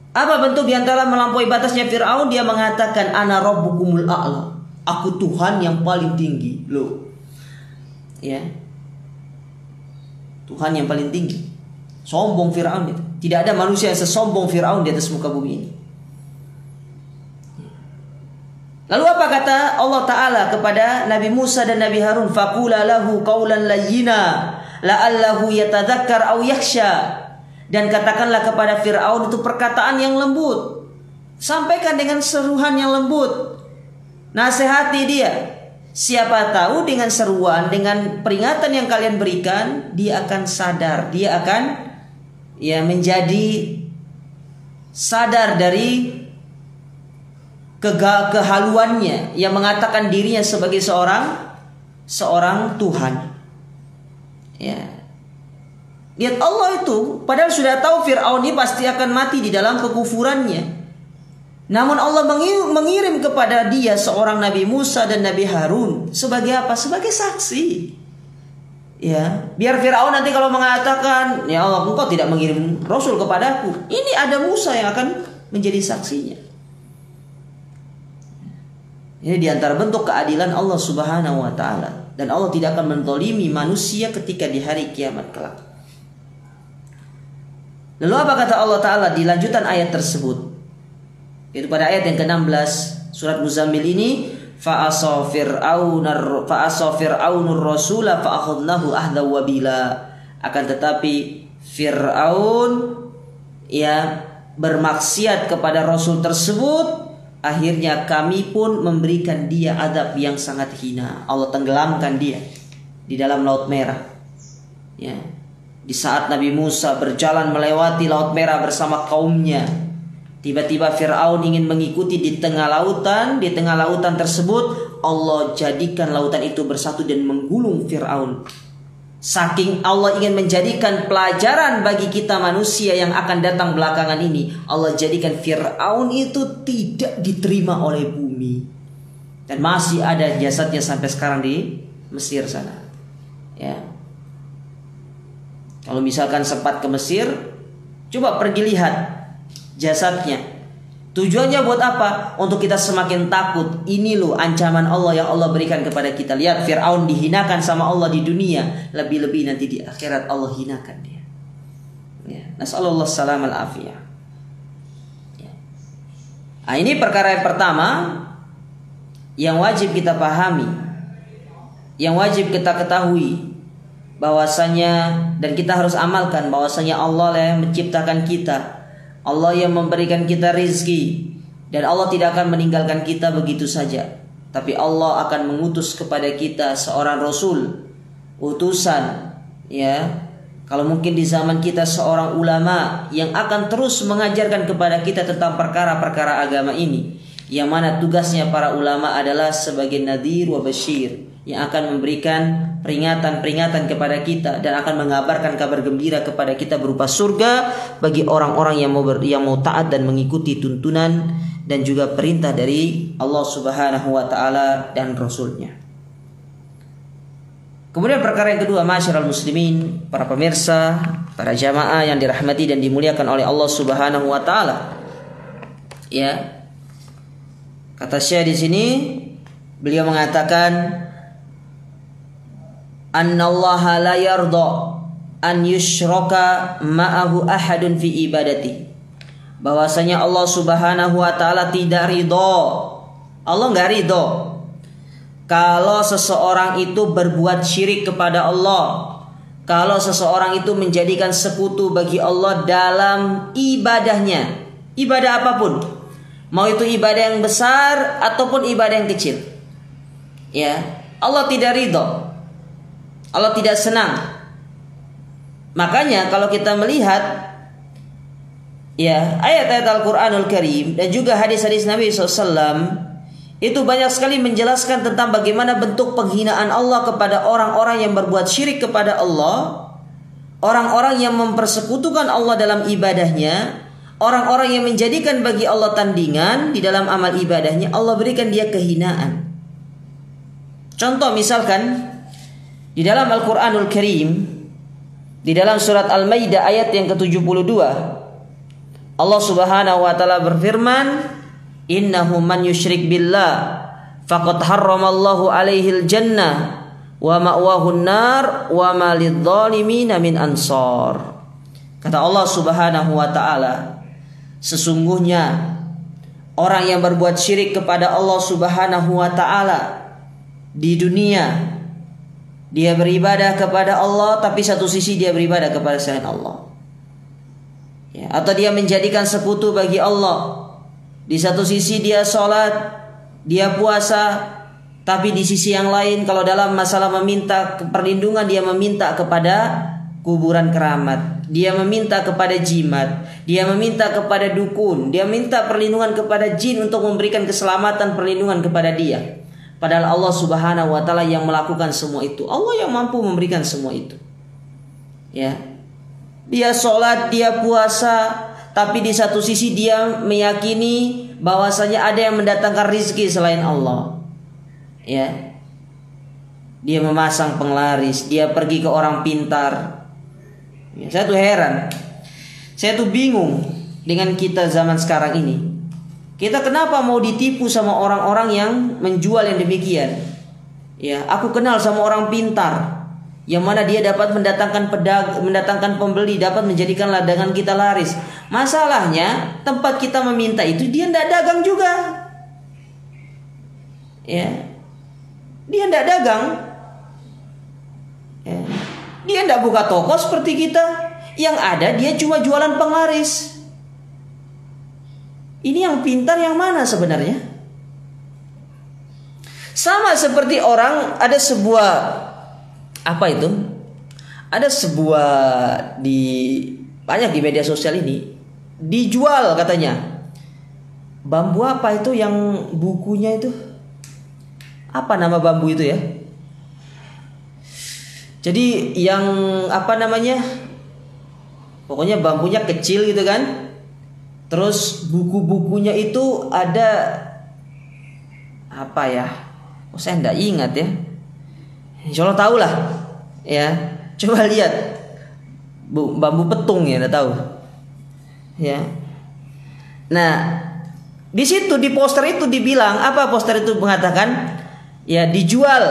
Apa bentuk diantara melampaui batasnya Fir'aun? Dia mengatakan, ana rabbukumul a'la, aku Tuhan yang paling tinggi. Loh, ya, Tuhan yang paling tinggi. Sombong Fir'aun itu. Tidak ada manusia yang sesombong Fir'aun di atas muka bumi ini. Lalu apa kata Allah Ta'ala kepada Nabi Musa dan Nabi Harun? Faqula lahu qawlan layyina la'allahu yatadzakkar aw yakhsha. Dan katakanlah kepada Fir'aun itu perkataan yang lembut. Sampaikan dengan seruan yang lembut. Nasihati dia. Siapa tahu dengan seruan, dengan peringatan yang kalian berikan, dia akan sadar. Dia akan menjadi sadar dari kehaluannya, yang mengatakan dirinya sebagai seorang Tuhan. Ya. Lihat Allah itu, padahal sudah tahu Fir'aun ini pasti akan mati di dalam kekufurannya. Namun Allah mengirim kepada dia seorang Nabi Musa dan Nabi Harun sebagai apa? Sebagai saksi. Ya, biar Fir'aun nanti kalau mengatakan, ya Allah, engkau tidak mengirim Rasul kepadaku, ini ada Musa yang akan menjadi saksinya. Ini diantara bentuk keadilan Allah Subhanahu wa Ta'ala. Dan Allah tidak akan menzalimi manusia ketika di hari kiamat kelak. Lalu apa kata Allah Ta'ala di lanjutan ayat tersebut? Itu pada ayat yang ke-16 surat Muzammil ini, fa'asa fir'aunur rasula fa'akhadnahu ahda wabila. Akan tetapi Fir'aun bermaksiat kepada Rasul tersebut, akhirnya kami pun memberikan dia adab yang sangat hina. Allah tenggelamkan dia di dalam Laut Merah. Ya. Di saat Nabi Musa berjalan melewati Laut Merah bersama kaumnya, tiba-tiba Fir'aun ingin mengikuti di tengah lautan. Di tengah lautan tersebut Allah jadikan lautan itu bersatu dan menggulung Fir'aun. Saking Allah ingin menjadikan pelajaran bagi kita manusia yang akan datang belakangan ini, Allah jadikan Fir'aun itu tidak diterima oleh bumi. Dan masih ada jasadnya sampai sekarang di Mesir sana. Ya. Kalau misalkan sempat ke Mesir, coba pergi lihat jasadnya. Tujuannya buat apa? Untuk kita semakin takut. Ini loh ancaman Allah yang Allah berikan kepada kita. Lihat Fir'aun dihinakan sama Allah di dunia, lebih-lebih nanti di akhirat Allah hinakan dia. Ya. Nasallallahu salam al-afiyah. Ya. Nah, ini perkara yang pertama yang wajib kita pahami, yang wajib kita ketahui, bahwasanya dan kita harus amalkan bahwasanya Allah yang menciptakan kita, Allah yang memberikan kita rizki, dan Allah tidak akan meninggalkan kita begitu saja. Tapi Allah akan mengutus kepada kita seorang Rasul, utusan. Ya, kalau mungkin di zaman kita seorang ulama yang akan terus mengajarkan kepada kita tentang perkara-perkara agama ini, yang mana tugasnya para ulama adalah sebagai nadhir wa basyir, yang akan memberikan peringatan-peringatan kepada kita dan akan mengabarkan kabar gembira kepada kita berupa surga bagi orang-orang yang mau taat dan mengikuti tuntunan dan juga perintah dari Allah Subhanahu wa Ta'ala dan Rasulnya. Kemudian perkara yang kedua, masyarul muslimin, para pemirsa, para jamaah yang dirahmati dan dimuliakan oleh Allah Subhanahu wa Ta'ala. Ya. Kata Syekh di sini, beliau mengatakan, annallaha la yarda an yushraka ma'ahu ahadun fi ibadati. Bahwasanya Allah Subhanahu wa Ta'ala tidak ridho. Allah enggak ridho kalau seseorang itu berbuat syirik kepada Allah, kalau seseorang itu menjadikan sekutu bagi Allah dalam ibadahnya, ibadah apapun, mau itu ibadah yang besar ataupun ibadah yang kecil. Ya, Allah tidak ridho, Allah tidak senang. Makanya kalau kita melihat ayat-ayat Al-Quranul Karim dan juga hadis-hadis Nabi SAW, itu banyak sekali menjelaskan tentang bagaimana bentuk penghinaan Allah kepada orang-orang yang berbuat syirik kepada Allah, orang-orang yang mempersekutukan Allah dalam ibadahnya, orang-orang yang menjadikan bagi Allah tandingan di dalam amal ibadahnya. Allah berikan dia kehinaan. Contoh misalkan di dalam Al-Quranul Karim, di dalam surat Al-Maidah ayat yang ke-72, Allah Subhanahu wa Ta'ala berfirman, innahu man yusyrik billah faqad harramallahu alaihil jannah wa ma'wahun nar wa ma lidh-dhalimin min ansar. Kata Allah Subhanahu wa Ta'ala, sesungguhnya orang yang berbuat syirik kepada Allah Subhanahu wa taala di dunia, dia beribadah kepada Allah tapi satu sisi dia beribadah kepada selain Allah. Ya, atau dia menjadikan sekutu bagi Allah. Di satu sisi dia sholat, dia puasa, tapi di sisi yang lain kalau dalam masalah meminta perlindungan dia meminta kepada kuburan keramat, dia meminta kepada jimat, dia meminta kepada dukun, dia minta perlindungan kepada jin untuk memberikan keselamatan perlindungan kepada dia. Padahal Allah Subhanahu wa taala yang melakukan semua itu. Allah yang mampu memberikan semua itu. Ya. Dia sholat, dia puasa, tapi di satu sisi dia meyakini bahwasanya ada yang mendatangkan rizki selain Allah. Ya. Dia memasang penglaris, dia pergi ke orang pintar. Ya, saya tuh heran. Saya tuh bingung dengan kita zaman sekarang ini. Kita kenapa mau ditipu sama orang-orang yang menjual yang demikian? Ya, aku kenal sama orang pintar yang mana dia dapat mendatangkan pembeli, dapat menjadikan ladangan kita laris. Masalahnya tempat kita meminta itu dia tidak dagang juga. Ya, dia tidak dagang. Ya. Dia tidak buka toko seperti kita. Yang ada dia cuma jualan penglaris. Ini yang pintar yang mana sebenarnya? Sama seperti orang ada sebuah apa itu? Ada sebuah banyak di media sosial ini dijual katanya. Bambu apa itu yang bukunya itu? Apa nama bambu itu ya? Jadi yang apa namanya? Pokoknya bambunya kecil gitu kan. Terus buku-bukunya itu ada apa ya? Oh, saya enggak ingat ya. Insya Allah tahu lah. Ya, coba lihat bambu petung ya, enggak tahu. Ya. Nah, di situ di poster itu dibilang apa? Poster itu mengatakan ya dijual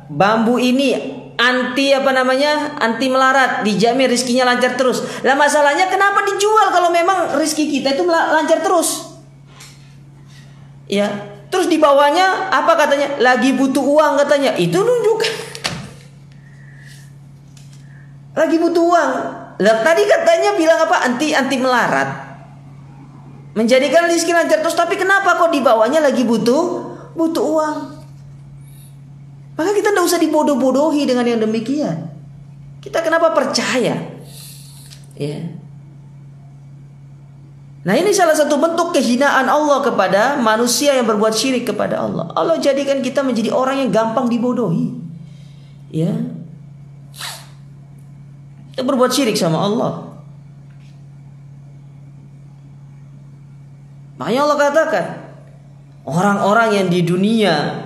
bambu ini anti anti melarat, dijamin rizkinya lancar terus. Lah masalahnya kenapa dijual kalau memang rizki kita itu lancar terus? Ya, terus di bawahnya apa katanya? Lagi butuh uang katanya. Itu nunjukkan lagi butuh uang. Lah tadi katanya bilang apa? Anti melarat, menjadikan rizki lancar terus. Tapi kenapa kok di bawahnya lagi butuh uang? Maka kita tidak usah dibodoh-bodohi dengan yang demikian. Kita kenapa percaya? Ya. Nah, ini salah satu bentuk kehinaan Allah kepada manusia yang berbuat syirik kepada Allah. Allah jadikan kita menjadi orang yang gampang dibodohi. Ya. Kita berbuat syirik sama Allah. Makanya Allah katakan, orang-orang yang di dunia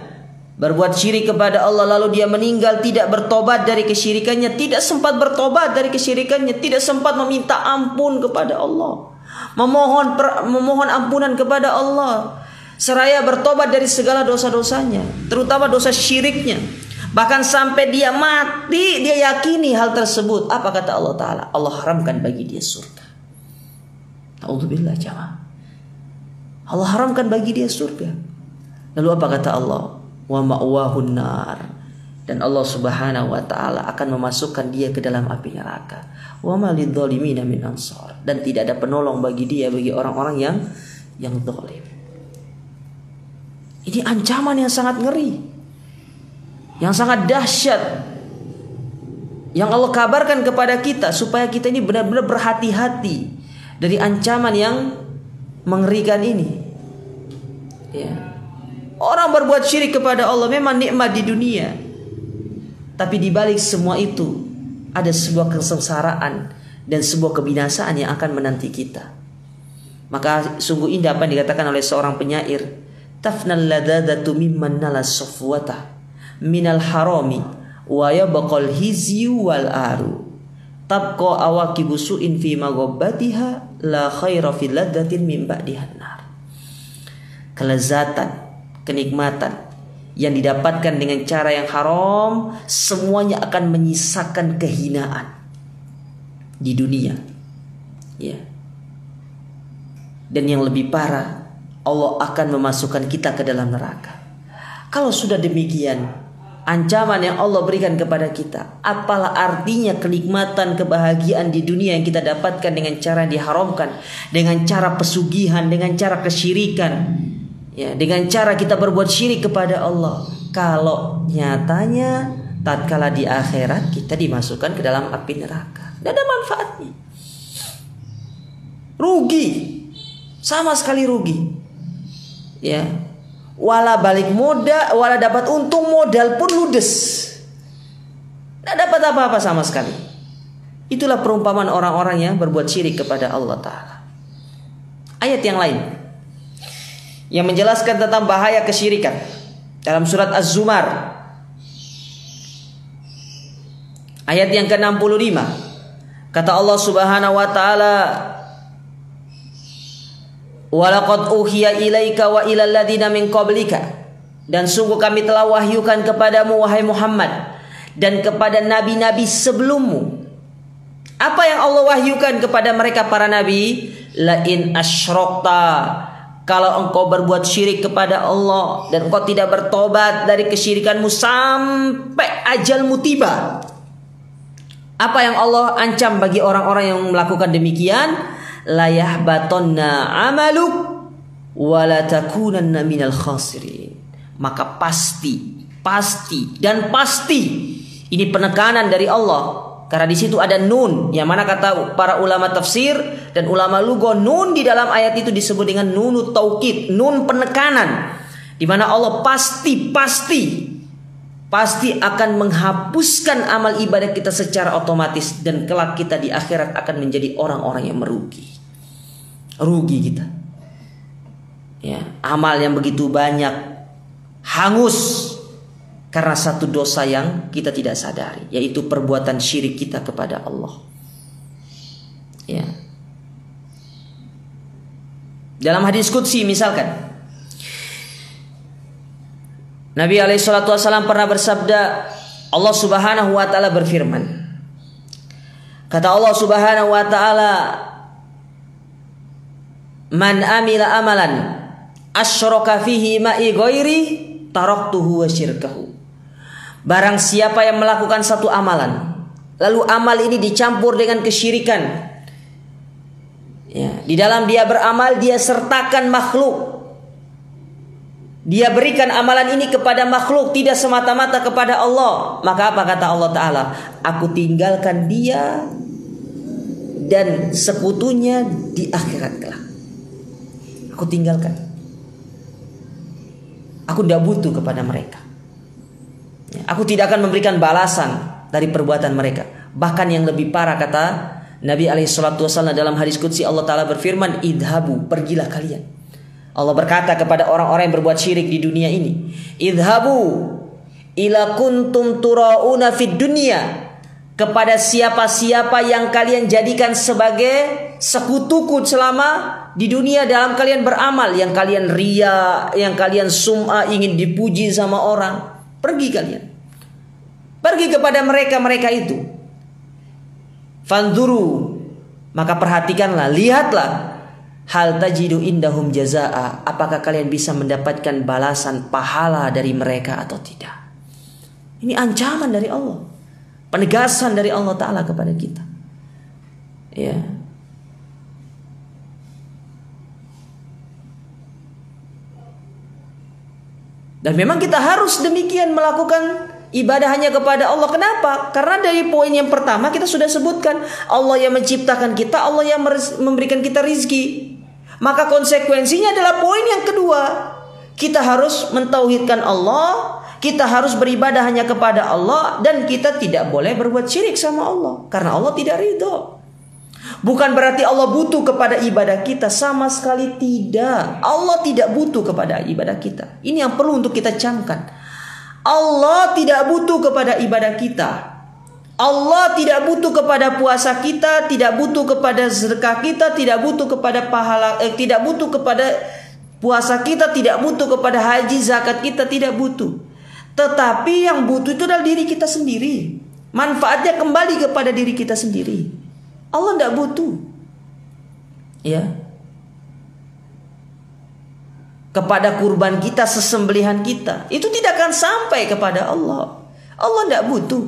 berbuat syirik kepada Allah lalu dia meninggal tidak bertobat dari kesyirikannya, tidak sempat bertobat dari kesyirikannya, tidak sempat meminta ampun kepada Allah, memohon ampunan kepada Allah, seraya bertobat dari segala dosa-dosanya, terutama dosa syiriknya. Bahkan sampai dia mati dia yakini hal tersebut. Apa kata Allah Ta'ala? Allah haramkan bagi dia surga. A'udzubillah jamaah. Allah haramkan bagi dia surga. Lalu apa kata Allah? Wa ma'wahun nar, dan Allah Subhanahu wa taala akan memasukkan dia ke dalam api neraka. Wa ma lidzalimina min ansar, dan tidak ada penolong bagi dia, bagi orang-orang yang zalim. Ini ancaman yang sangat ngeri, yang sangat dahsyat, yang Allah kabarkan kepada kita supaya kita ini benar-benar berhati-hati dari ancaman yang mengerikan ini. Ya. Orang berbuat syirik kepada Allah memang nikmat di dunia, tapi di balik semua itu ada sebuah kesengsaraan dan sebuah kebinasaan yang akan menanti kita. Maka sungguh indah apa yang dikatakan oleh seorang penyair, tafnal ladadatu mimman nalas safwata minal harami wa yabqal hizyu wal aru tabqa awaqibu su'in fi maghabbatiha la khaira fil ladatin min ba'dihan nar. Kelezatan, kenikmatan yang didapatkan dengan cara yang haram semuanya akan menyisakan kehinaan di dunia. Ya. Dan yang lebih parah, Allah akan memasukkan kita ke dalam neraka. Kalau sudah demikian, ancaman yang Allah berikan kepada kita, apalah artinya kenikmatan, kebahagiaan di dunia yang kita dapatkan dengan cara yang diharamkan, dengan cara pesugihan, dengan cara kesyirikan, ya, dengan cara kita berbuat syirik kepada Allah. Kalau nyatanya tatkala di akhirat kita dimasukkan ke dalam api neraka, tidak ada manfaatnya. Rugi, sama sekali rugi. Ya, wala balik modal, wala dapat untung, modal pun ludes, tidak dapat apa-apa sama sekali. Itulah perumpamaan orang-orang yang berbuat syirik kepada Allah Ta'ala. Ayat yang lain yang menjelaskan tentang bahaya kesyirikan dalam surat Az-Zumar ayat yang ke-65, kata Allah Subhanahu wa Ta'ala, walaqad uhiya ilaika wa ilal ladina min qablika, dan sungguh kami telah wahyukan kepadamu wahai Muhammad dan kepada nabi-nabi sebelummu. Apa yang Allah wahyukan kepada mereka para nabi? La in asyrakta, kalau engkau berbuat syirik kepada Allah dan engkau tidak bertobat dari kesyirikanmu sampai ajalmu tiba. Apa yang Allah ancam bagi orang-orang yang melakukan demikian? La yahbatonna amaluk wa la takunanna minal khasirin. Maka pasti ini penekanan dari Allah, karena di situ ada nun, yang mana kata para ulama tafsir dan ulama lugha, nun di dalam ayat itu disebut dengan nunut taukid, nun penekanan, di mana Allah pasti akan menghapuskan amal ibadah kita secara otomatis, dan kelak kita di akhirat akan menjadi orang-orang yang merugi. Rugi kita. Ya, amal yang begitu banyak hangus karena satu dosa yang kita tidak sadari, yaitu perbuatan syirik kita kepada Allah. Ya. Dalam hadis qudsi misalkan, Nabi SAW pernah bersabda, Allah Subhanahu wa Ta'ala berfirman, kata Allah Subhanahu wa Ta'ala, man amila amalan asyraka fihi ma'i ghairi taraktuhu wa syirkahu. Barang siapa yang melakukan satu amalan, lalu amal ini dicampur dengan kesyirikan, ya, di dalam dia beramal dia sertakan makhluk, dia berikan amalan ini kepada makhluk, tidak semata-mata kepada Allah, maka apa kata Allah Ta'ala? Aku tinggalkan dia dan sekutunya di akhirat kelak. Aku tinggalkan. Aku tidak butuh kepada mereka. Aku tidak akan memberikan balasan dari perbuatan mereka. Bahkan yang lebih parah, kata Nabi SAW dalam hadis qudsi, Allah Ta'ala berfirman, idhabu, pergilah kalian. Allah berkata kepada orang-orang yang berbuat syirik di dunia ini, idhabu ila kuntum turauna fid dunya, kepada siapa-siapa yang kalian jadikan sebagai sekutuku selama di dunia dalam kalian beramal, yang kalian ria, yang kalian sum'ah, ingin dipuji sama orang. Pergi kalian, pergi kepada mereka itu. Fanzuru, maka perhatikanlah, lihatlah, hal tajidu indahum jazaa, apakah kalian bisa mendapatkan balasan pahala dari mereka atau tidak. Ini ancaman dari Allah, penegasan dari Allah Ta'ala kepada kita. Ya. Dan memang kita harus demikian melakukan ibadah hanya kepada Allah. Kenapa? Karena dari poin yang pertama kita sudah sebutkan, Allah yang menciptakan kita, Allah yang memberikan kita rizki. Maka konsekuensinya adalah poin yang kedua, kita harus mentauhidkan Allah, kita harus beribadah hanya kepada Allah, dan kita tidak boleh berbuat syirik sama Allah, karena Allah tidak ridho. Bukan berarti Allah butuh kepada ibadah kita, sama sekali tidak. Allah tidak butuh kepada ibadah kita. Ini yang perlu untuk kita camkan. Allah tidak butuh kepada ibadah kita. Allah tidak butuh kepada puasa kita, tidak butuh kepada sedekah kita, tidak butuh kepada pahala, tidak butuh kepada puasa kita, tidak butuh kepada haji, zakat kita, tidak butuh. Tetapi yang butuh itu adalah diri kita sendiri. Manfaatnya kembali kepada diri kita sendiri. Allah tidak butuh. Ya. kepada kurban kita, sesembelihan kita, itu tidak akan sampai kepada Allah. Allah tidak butuh.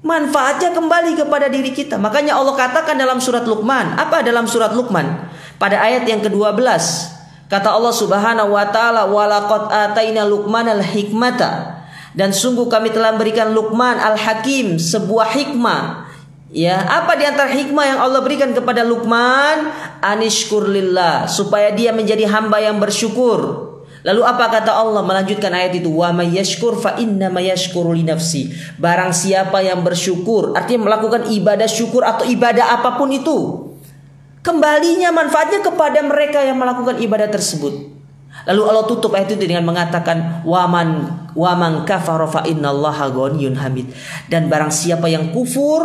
Manfaatnya kembali kepada diri kita. Makanya Allah katakan dalam surat Luqman. Apa dalam surat Luqman? Pada ayat yang ke-12. Kata Allah Subhanahu wa taala, "Walaqad ataina Luqmanal hikmata." Dan sungguh kami telah berikan Luqman al-Hakim sebuah hikmah. Ya, apa di antara hikmah yang Allah berikan kepada Luqman? Anishkur lillah, supaya dia menjadi hamba yang bersyukur. Lalu apa kata Allah melanjutkan ayat itu? Wa may yashkur fa inna ma yashkuru li nafsi. Barang siapa yang bersyukur, artinya melakukan ibadah syukur atau ibadah apapun itu, kembalinya manfaatnya kepada mereka yang melakukan ibadah tersebut. Lalu Allah tutup ayat itu dengan mengatakan waman kafara fa innallaha ghaniyyun hamid. Dan barang siapa yang kufur,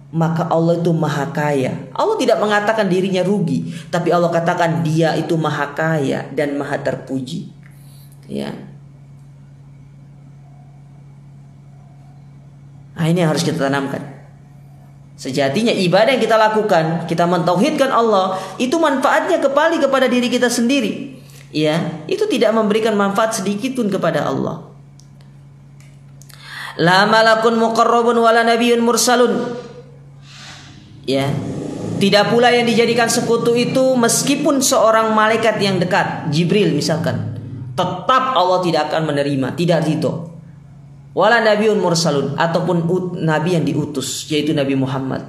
maka Allah itu maha kaya. Allah tidak mengatakan dirinya rugi, tapi Allah katakan dia itu maha kaya dan maha terpuji. Ya. Nah, ini yang harus kita tanamkan. Sejatinya ibadah yang kita lakukan, kita mentauhidkan Allah, itu manfaatnya kembali kepada diri kita sendiri. Ya, itu tidak memberikan manfaat sedikit pun kepada Allah. La malakun muqarrabun wala nabiyyun mursalun. Ya, tidak pula yang dijadikan sekutu itu meskipun seorang malaikat yang dekat, Jibril misalkan, tetap Allah tidak akan menerima, tidak ridho. Wala nabiyyun mursalun, ataupun nabi yang diutus, yaitu Nabi Muhammad.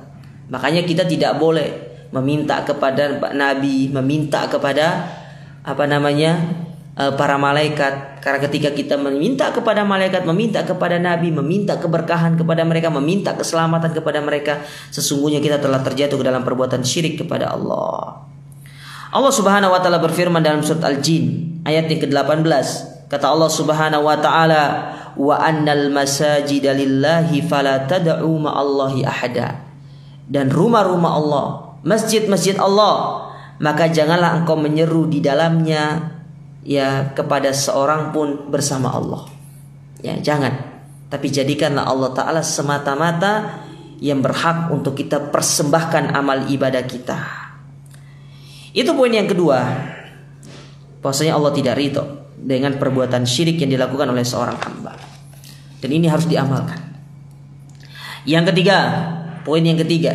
Makanya kita tidak boleh meminta kepada nabi, meminta kepada para malaikat. Karena ketika kita meminta kepada malaikat, meminta kepada nabi, meminta keberkahan kepada mereka, meminta keselamatan kepada mereka, sesungguhnya kita telah terjatuh ke dalam perbuatan syirik kepada Allah. Allah Subhanahu wa taala berfirman dalam surat Al-Jin ayat yang ke-18. Kata Allah Subhanahu wa taala, "Wa annal masajida lillahi fala tad'u ma'allahi ahada." Dan rumah-rumah Allah, masjid-masjid Allah, maka janganlah engkau menyeru di dalamnya ya kepada seorang pun bersama Allah. Ya, jangan. Tapi jadikanlah Allah taala semata-mata yang berhak untuk kita persembahkan amal ibadah kita. Itu poin yang kedua. Bahwasanya Allah tidak ridho dengan perbuatan syirik yang dilakukan oleh seorang hamba. Dan ini harus diamalkan. Yang ketiga, poin yang ketiga.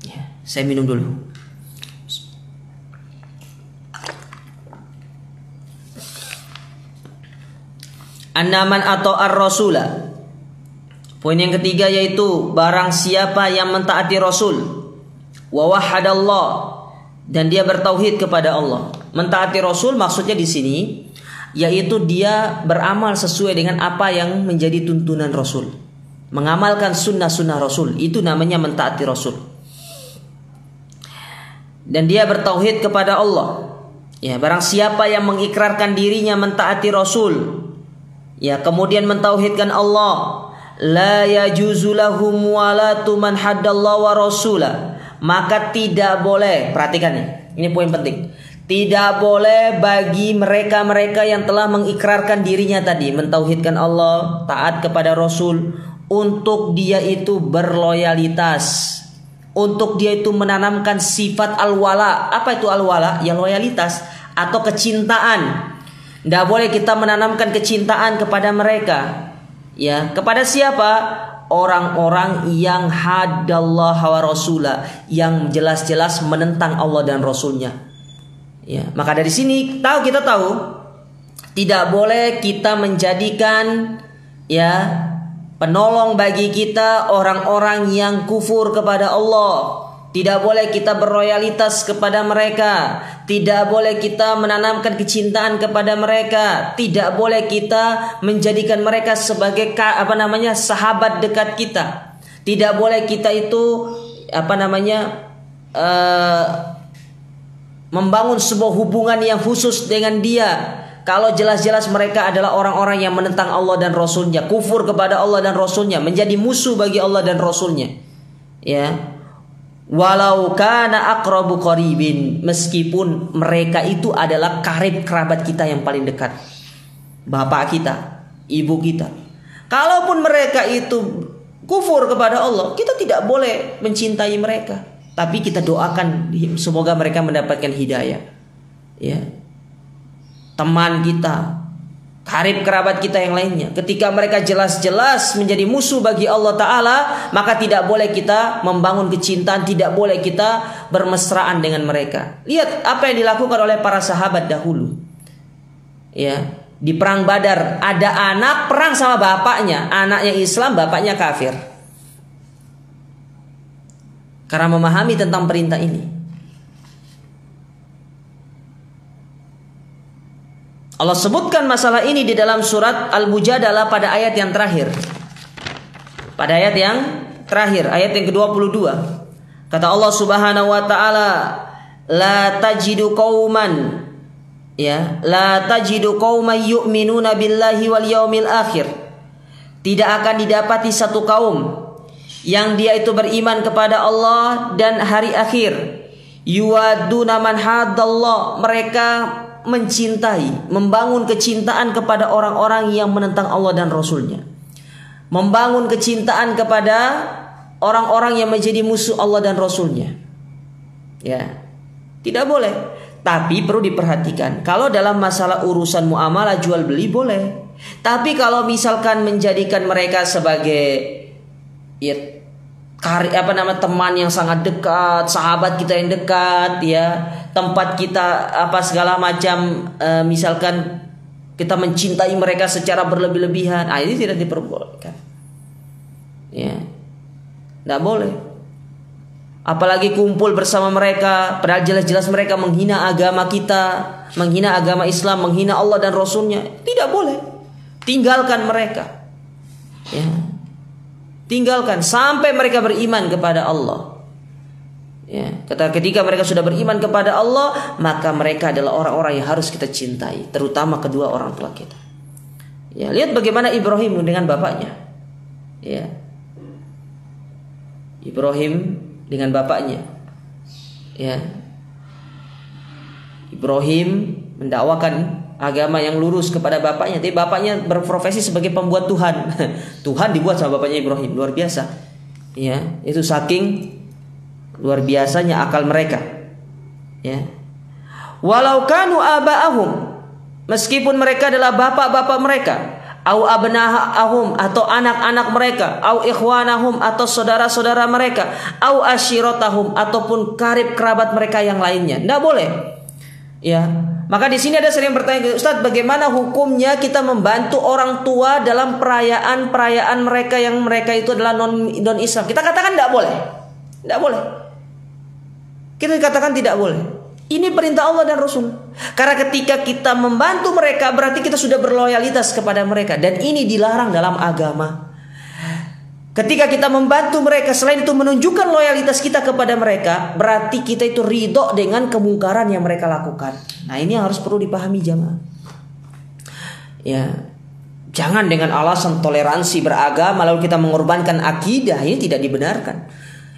Ya, saya minum dulu. An-naman atau ar-rasula. Poin yang ketiga yaitu barang siapa yang mentaati Rasul, wa wahadallah, dan dia bertauhid kepada Allah. Mentaati Rasul maksudnya di sini yaitu dia beramal sesuai dengan apa yang menjadi tuntunan Rasul. Mengamalkan sunnah-sunnah Rasul, itu namanya mentaati Rasul. Dan dia bertauhid kepada Allah. Ya, barang siapa yang mengikrarkan dirinya mentaati Rasul, ya, kemudian mentauhidkan Allah, la yajuzu lahum walatu man haddallahu wa rasula, maka tidak boleh, perhatikan ini poin penting, tidak boleh bagi mereka-mereka yang telah mengikrarkan dirinya tadi, mentauhidkan Allah, taat kepada Rasul, untuk dia itu berloyalitas, untuk dia itu menanamkan sifat al-wala. Apa itu al-wala? Ya, loyalitas atau kecintaan. Tidak boleh kita menanamkan kecintaan kepada mereka. Ya, kepada siapa? Orang-orang yang haddallah wa rasulah, yang jelas-jelas menentang Allah dan Rasulnya. Ya, maka dari sini kita tahu tidak boleh kita menjadikan ya penolong bagi kita orang-orang yang kufur kepada Allah. Tidak boleh kita berloyalitas kepada mereka. Tidak boleh kita menanamkan kecintaan kepada mereka. Tidak boleh kita menjadikan mereka sebagai sahabat dekat kita. Tidak boleh kita itu membangun sebuah hubungan yang khusus dengan dia kalau jelas-jelas mereka adalah orang-orang yang menentang Allah dan Rasulnya, kufur kepada Allah dan Rasulnya, menjadi musuh bagi Allah dan Rasulnya. Ya, walau kana aqrabu qaribin, meskipun mereka itu adalah karib kerabat kita yang paling dekat, bapak kita, ibu kita. Kalaupun mereka itu kufur kepada Allah, kita tidak boleh mencintai mereka, tapi kita doakan semoga mereka mendapatkan hidayah. ya, teman kita, karib kerabat kita yang lainnya, ketika mereka jelas-jelas menjadi musuh bagi Allah Ta'ala, maka tidak boleh kita membangun kecintaan, tidak boleh kita bermesraan dengan mereka. Lihat apa yang dilakukan oleh para sahabat dahulu. Ya, di perang Badar ada anak perang sama bapaknya, anaknya Islam, bapaknya kafir. Karena memahami tentang perintah ini. Allah sebutkan masalah ini di dalam surat Al-Mujadalah pada ayat yang terakhir. Pada ayat yang terakhir, ayat yang ke-22. Kata Allah Subhanahu wa taala, la tajidu qauman, ya, la tajidu qauman yu'minuna billahi wal yaumil akhir. Tidak akan didapati satu kaum yang dia itu beriman kepada Allah dan hari akhir. Yuwaduna man haddallah, mereka mencintai, membangun kecintaan kepada orang-orang yang menentang Allah dan Rasulnya, membangun kecintaan kepada orang-orang yang menjadi musuh Allah dan Rasulnya. Ya, tidak boleh. Tapi perlu diperhatikan, kalau dalam masalah urusan muamalah jual beli boleh. Tapi kalau misalkan menjadikan mereka sebagai teman yang sangat dekat, sahabat kita yang dekat, ya, tempat kita apa segala macam, misalkan kita mencintai mereka secara berlebih-lebihan, ini tidak diperbolehkan. Ya, tidak boleh. Apalagi kumpul bersama mereka, padahal jelas-jelas mereka menghina agama kita, menghina agama Islam, menghina Allah dan Rasulnya. Tidak boleh. Tinggalkan mereka. Ya. Tinggalkan sampai mereka beriman kepada Allah. Ya, ketika mereka sudah beriman kepada Allah, maka mereka adalah orang-orang yang harus kita cintai, terutama kedua orang tua kita. Ya, lihat bagaimana Ibrahim dengan bapaknya. Ya. Ibrahim dengan bapaknya. Ya. Ibrahim mendakwakan agama yang lurus kepada bapaknya, tapi bapaknya berprofesi sebagai pembuat Tuhan. Tuhan dibuat sama bapaknya Ibrahim, luar biasa. Ya, itu saking luar biasanya akal mereka. Ya. Walau kanu aba'ahum, meskipun mereka adalah bapak-bapak mereka, au abna'ahum, atau anak-anak mereka, au ikhwanahum, atau saudara-saudara mereka, au asyiratahum, ataupun karib kerabat mereka yang lainnya. Tidak boleh. Ya. Maka di sini ada sering bertanya, Ustaz, bagaimana hukumnya kita membantu orang tua dalam perayaan-perayaan mereka yang mereka itu adalah non Islam? Kita katakan tidak boleh. Tidak boleh. Kita katakan tidak boleh. Ini perintah Allah dan Rasul. Karena ketika kita membantu mereka, berarti kita sudah berloyalitas kepada mereka, dan ini dilarang dalam agama. Ketika kita membantu mereka, selain itu menunjukkan loyalitas kita kepada mereka, berarti kita itu ridho dengan kemungkaran yang mereka lakukan. Nah, ini yang harus perlu dipahami jamaah. Ya, jangan dengan alasan toleransi beragama lalu kita mengorbankan akidah, ini tidak dibenarkan.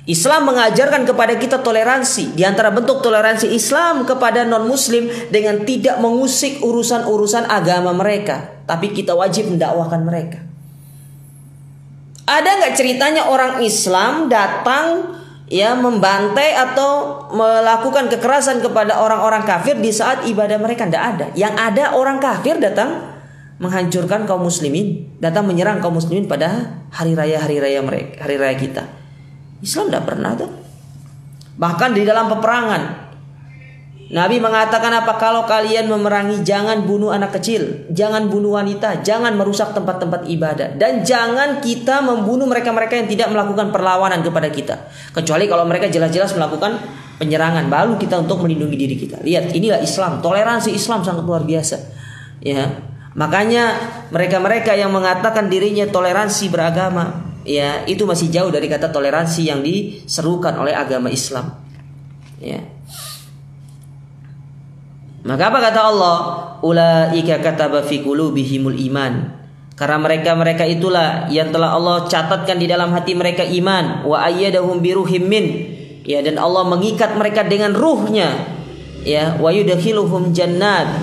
Islam mengajarkan kepada kita toleransi. Di antara bentuk toleransi Islam kepada non-muslim dengan tidak mengusik urusan-urusan agama mereka, tapi kita wajib mendakwahkan mereka. Ada nggak ceritanya orang Islam datang, ya, membantai atau melakukan kekerasan kepada orang-orang kafir di saat ibadah mereka? Tidak ada. Yang ada orang kafir datang menghancurkan kaum muslimin, datang menyerang kaum muslimin pada hari raya mereka, hari raya kita. Islam tidak pernah tuh. Bahkan di dalam peperangan, Nabi mengatakan apa? Kalau kalian memerangi, jangan bunuh anak kecil, jangan bunuh wanita, jangan merusak tempat-tempat ibadah, dan jangan kita membunuh mereka-mereka yang tidak melakukan perlawanan kepada kita, kecuali kalau mereka jelas-jelas melakukan penyerangan, baru kita untuk melindungi diri kita. Lihat, inilah Islam, toleransi Islam sangat luar biasa. Ya, makanya mereka-mereka yang mengatakan dirinya toleransi beragama, ya, itu masih jauh dari kata toleransi yang diserukan oleh agama Islam. Ya. Maka apa kata Allah? Ulaika kataba fi qulubihimul iman. Karena mereka itulah yang telah Allah catatkan di dalam hati mereka iman. Wa ayyadahum biruhim min. Ya, dan Allah mengikat mereka dengan ruhnya. Ya, wa yudkhiluhum jannat.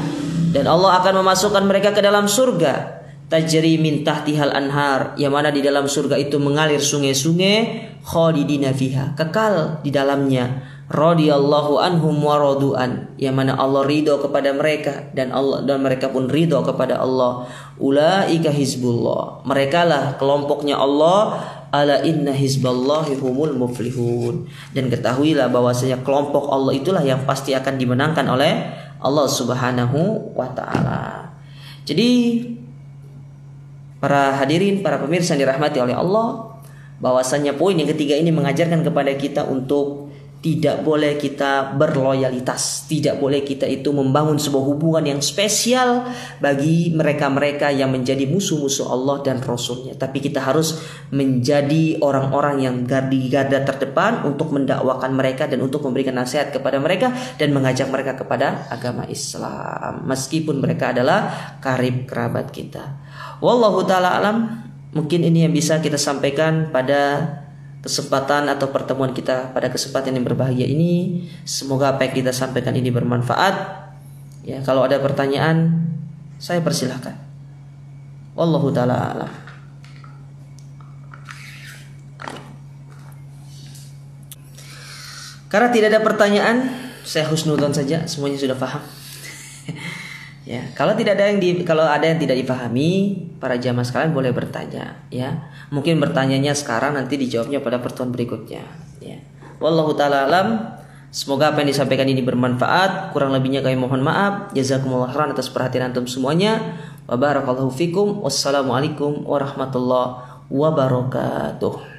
Dan Allah akan memasukkan mereka ke dalam surga. Tajri min tahtihal anhar. Yang mana di dalam surga itu mengalir sungai-sungai. Khalidina fiha. Kekal di dalamnya. radhiyallahu anhum wa radu'an, yang mana Allah ridho kepada mereka dan mereka pun ridho kepada Allah. Ulaika hizbullah, merekalah kelompoknya Allah. Ala inna hizballahi humul muflihun, dan ketahuilah bahwasanya kelompok Allah itulah yang pasti akan dimenangkan oleh Allah Subhanahu wa taala. Jadi para hadirin, para pemirsa yang dirahmati oleh Allah, bahwasanya poin yang ketiga ini mengajarkan kepada kita untuk tidak boleh kita berloyalitas, tidak boleh kita itu membangun sebuah hubungan yang spesial bagi mereka-mereka yang menjadi musuh-musuh Allah dan Rasulnya. Tapi kita harus menjadi orang-orang yang di garda terdepan untuk mendakwakan mereka dan untuk memberikan nasihat kepada mereka dan mengajak mereka kepada agama Islam, meskipun mereka adalah karib kerabat kita. Wallahu ta'ala alam. Mungkin ini yang bisa kita sampaikan pada kesempatan atau pertemuan kita pada kesempatan yang berbahagia ini. Semoga apa yang kita sampaikan ini bermanfaat. Ya, kalau ada pertanyaan saya persilahkan. Wallahu ta'ala alam. Karena tidak ada pertanyaan, saya husnudzon saja, semuanya sudah paham. Ya, kalau ada yang tidak dipahami, para jamaah sekalian boleh bertanya, ya. Mungkin bertanyanya sekarang, nanti dijawabnya pada pertemuan berikutnya, ya. Wallahu taala alam. Semoga apa yang disampaikan ini bermanfaat. Kurang lebihnya kami mohon maaf. Jazakumullah khairan atas perhatian antum semuanya. Wa barakallahu fikum. Wassalamualaikum warahmatullahi wabarakatuh.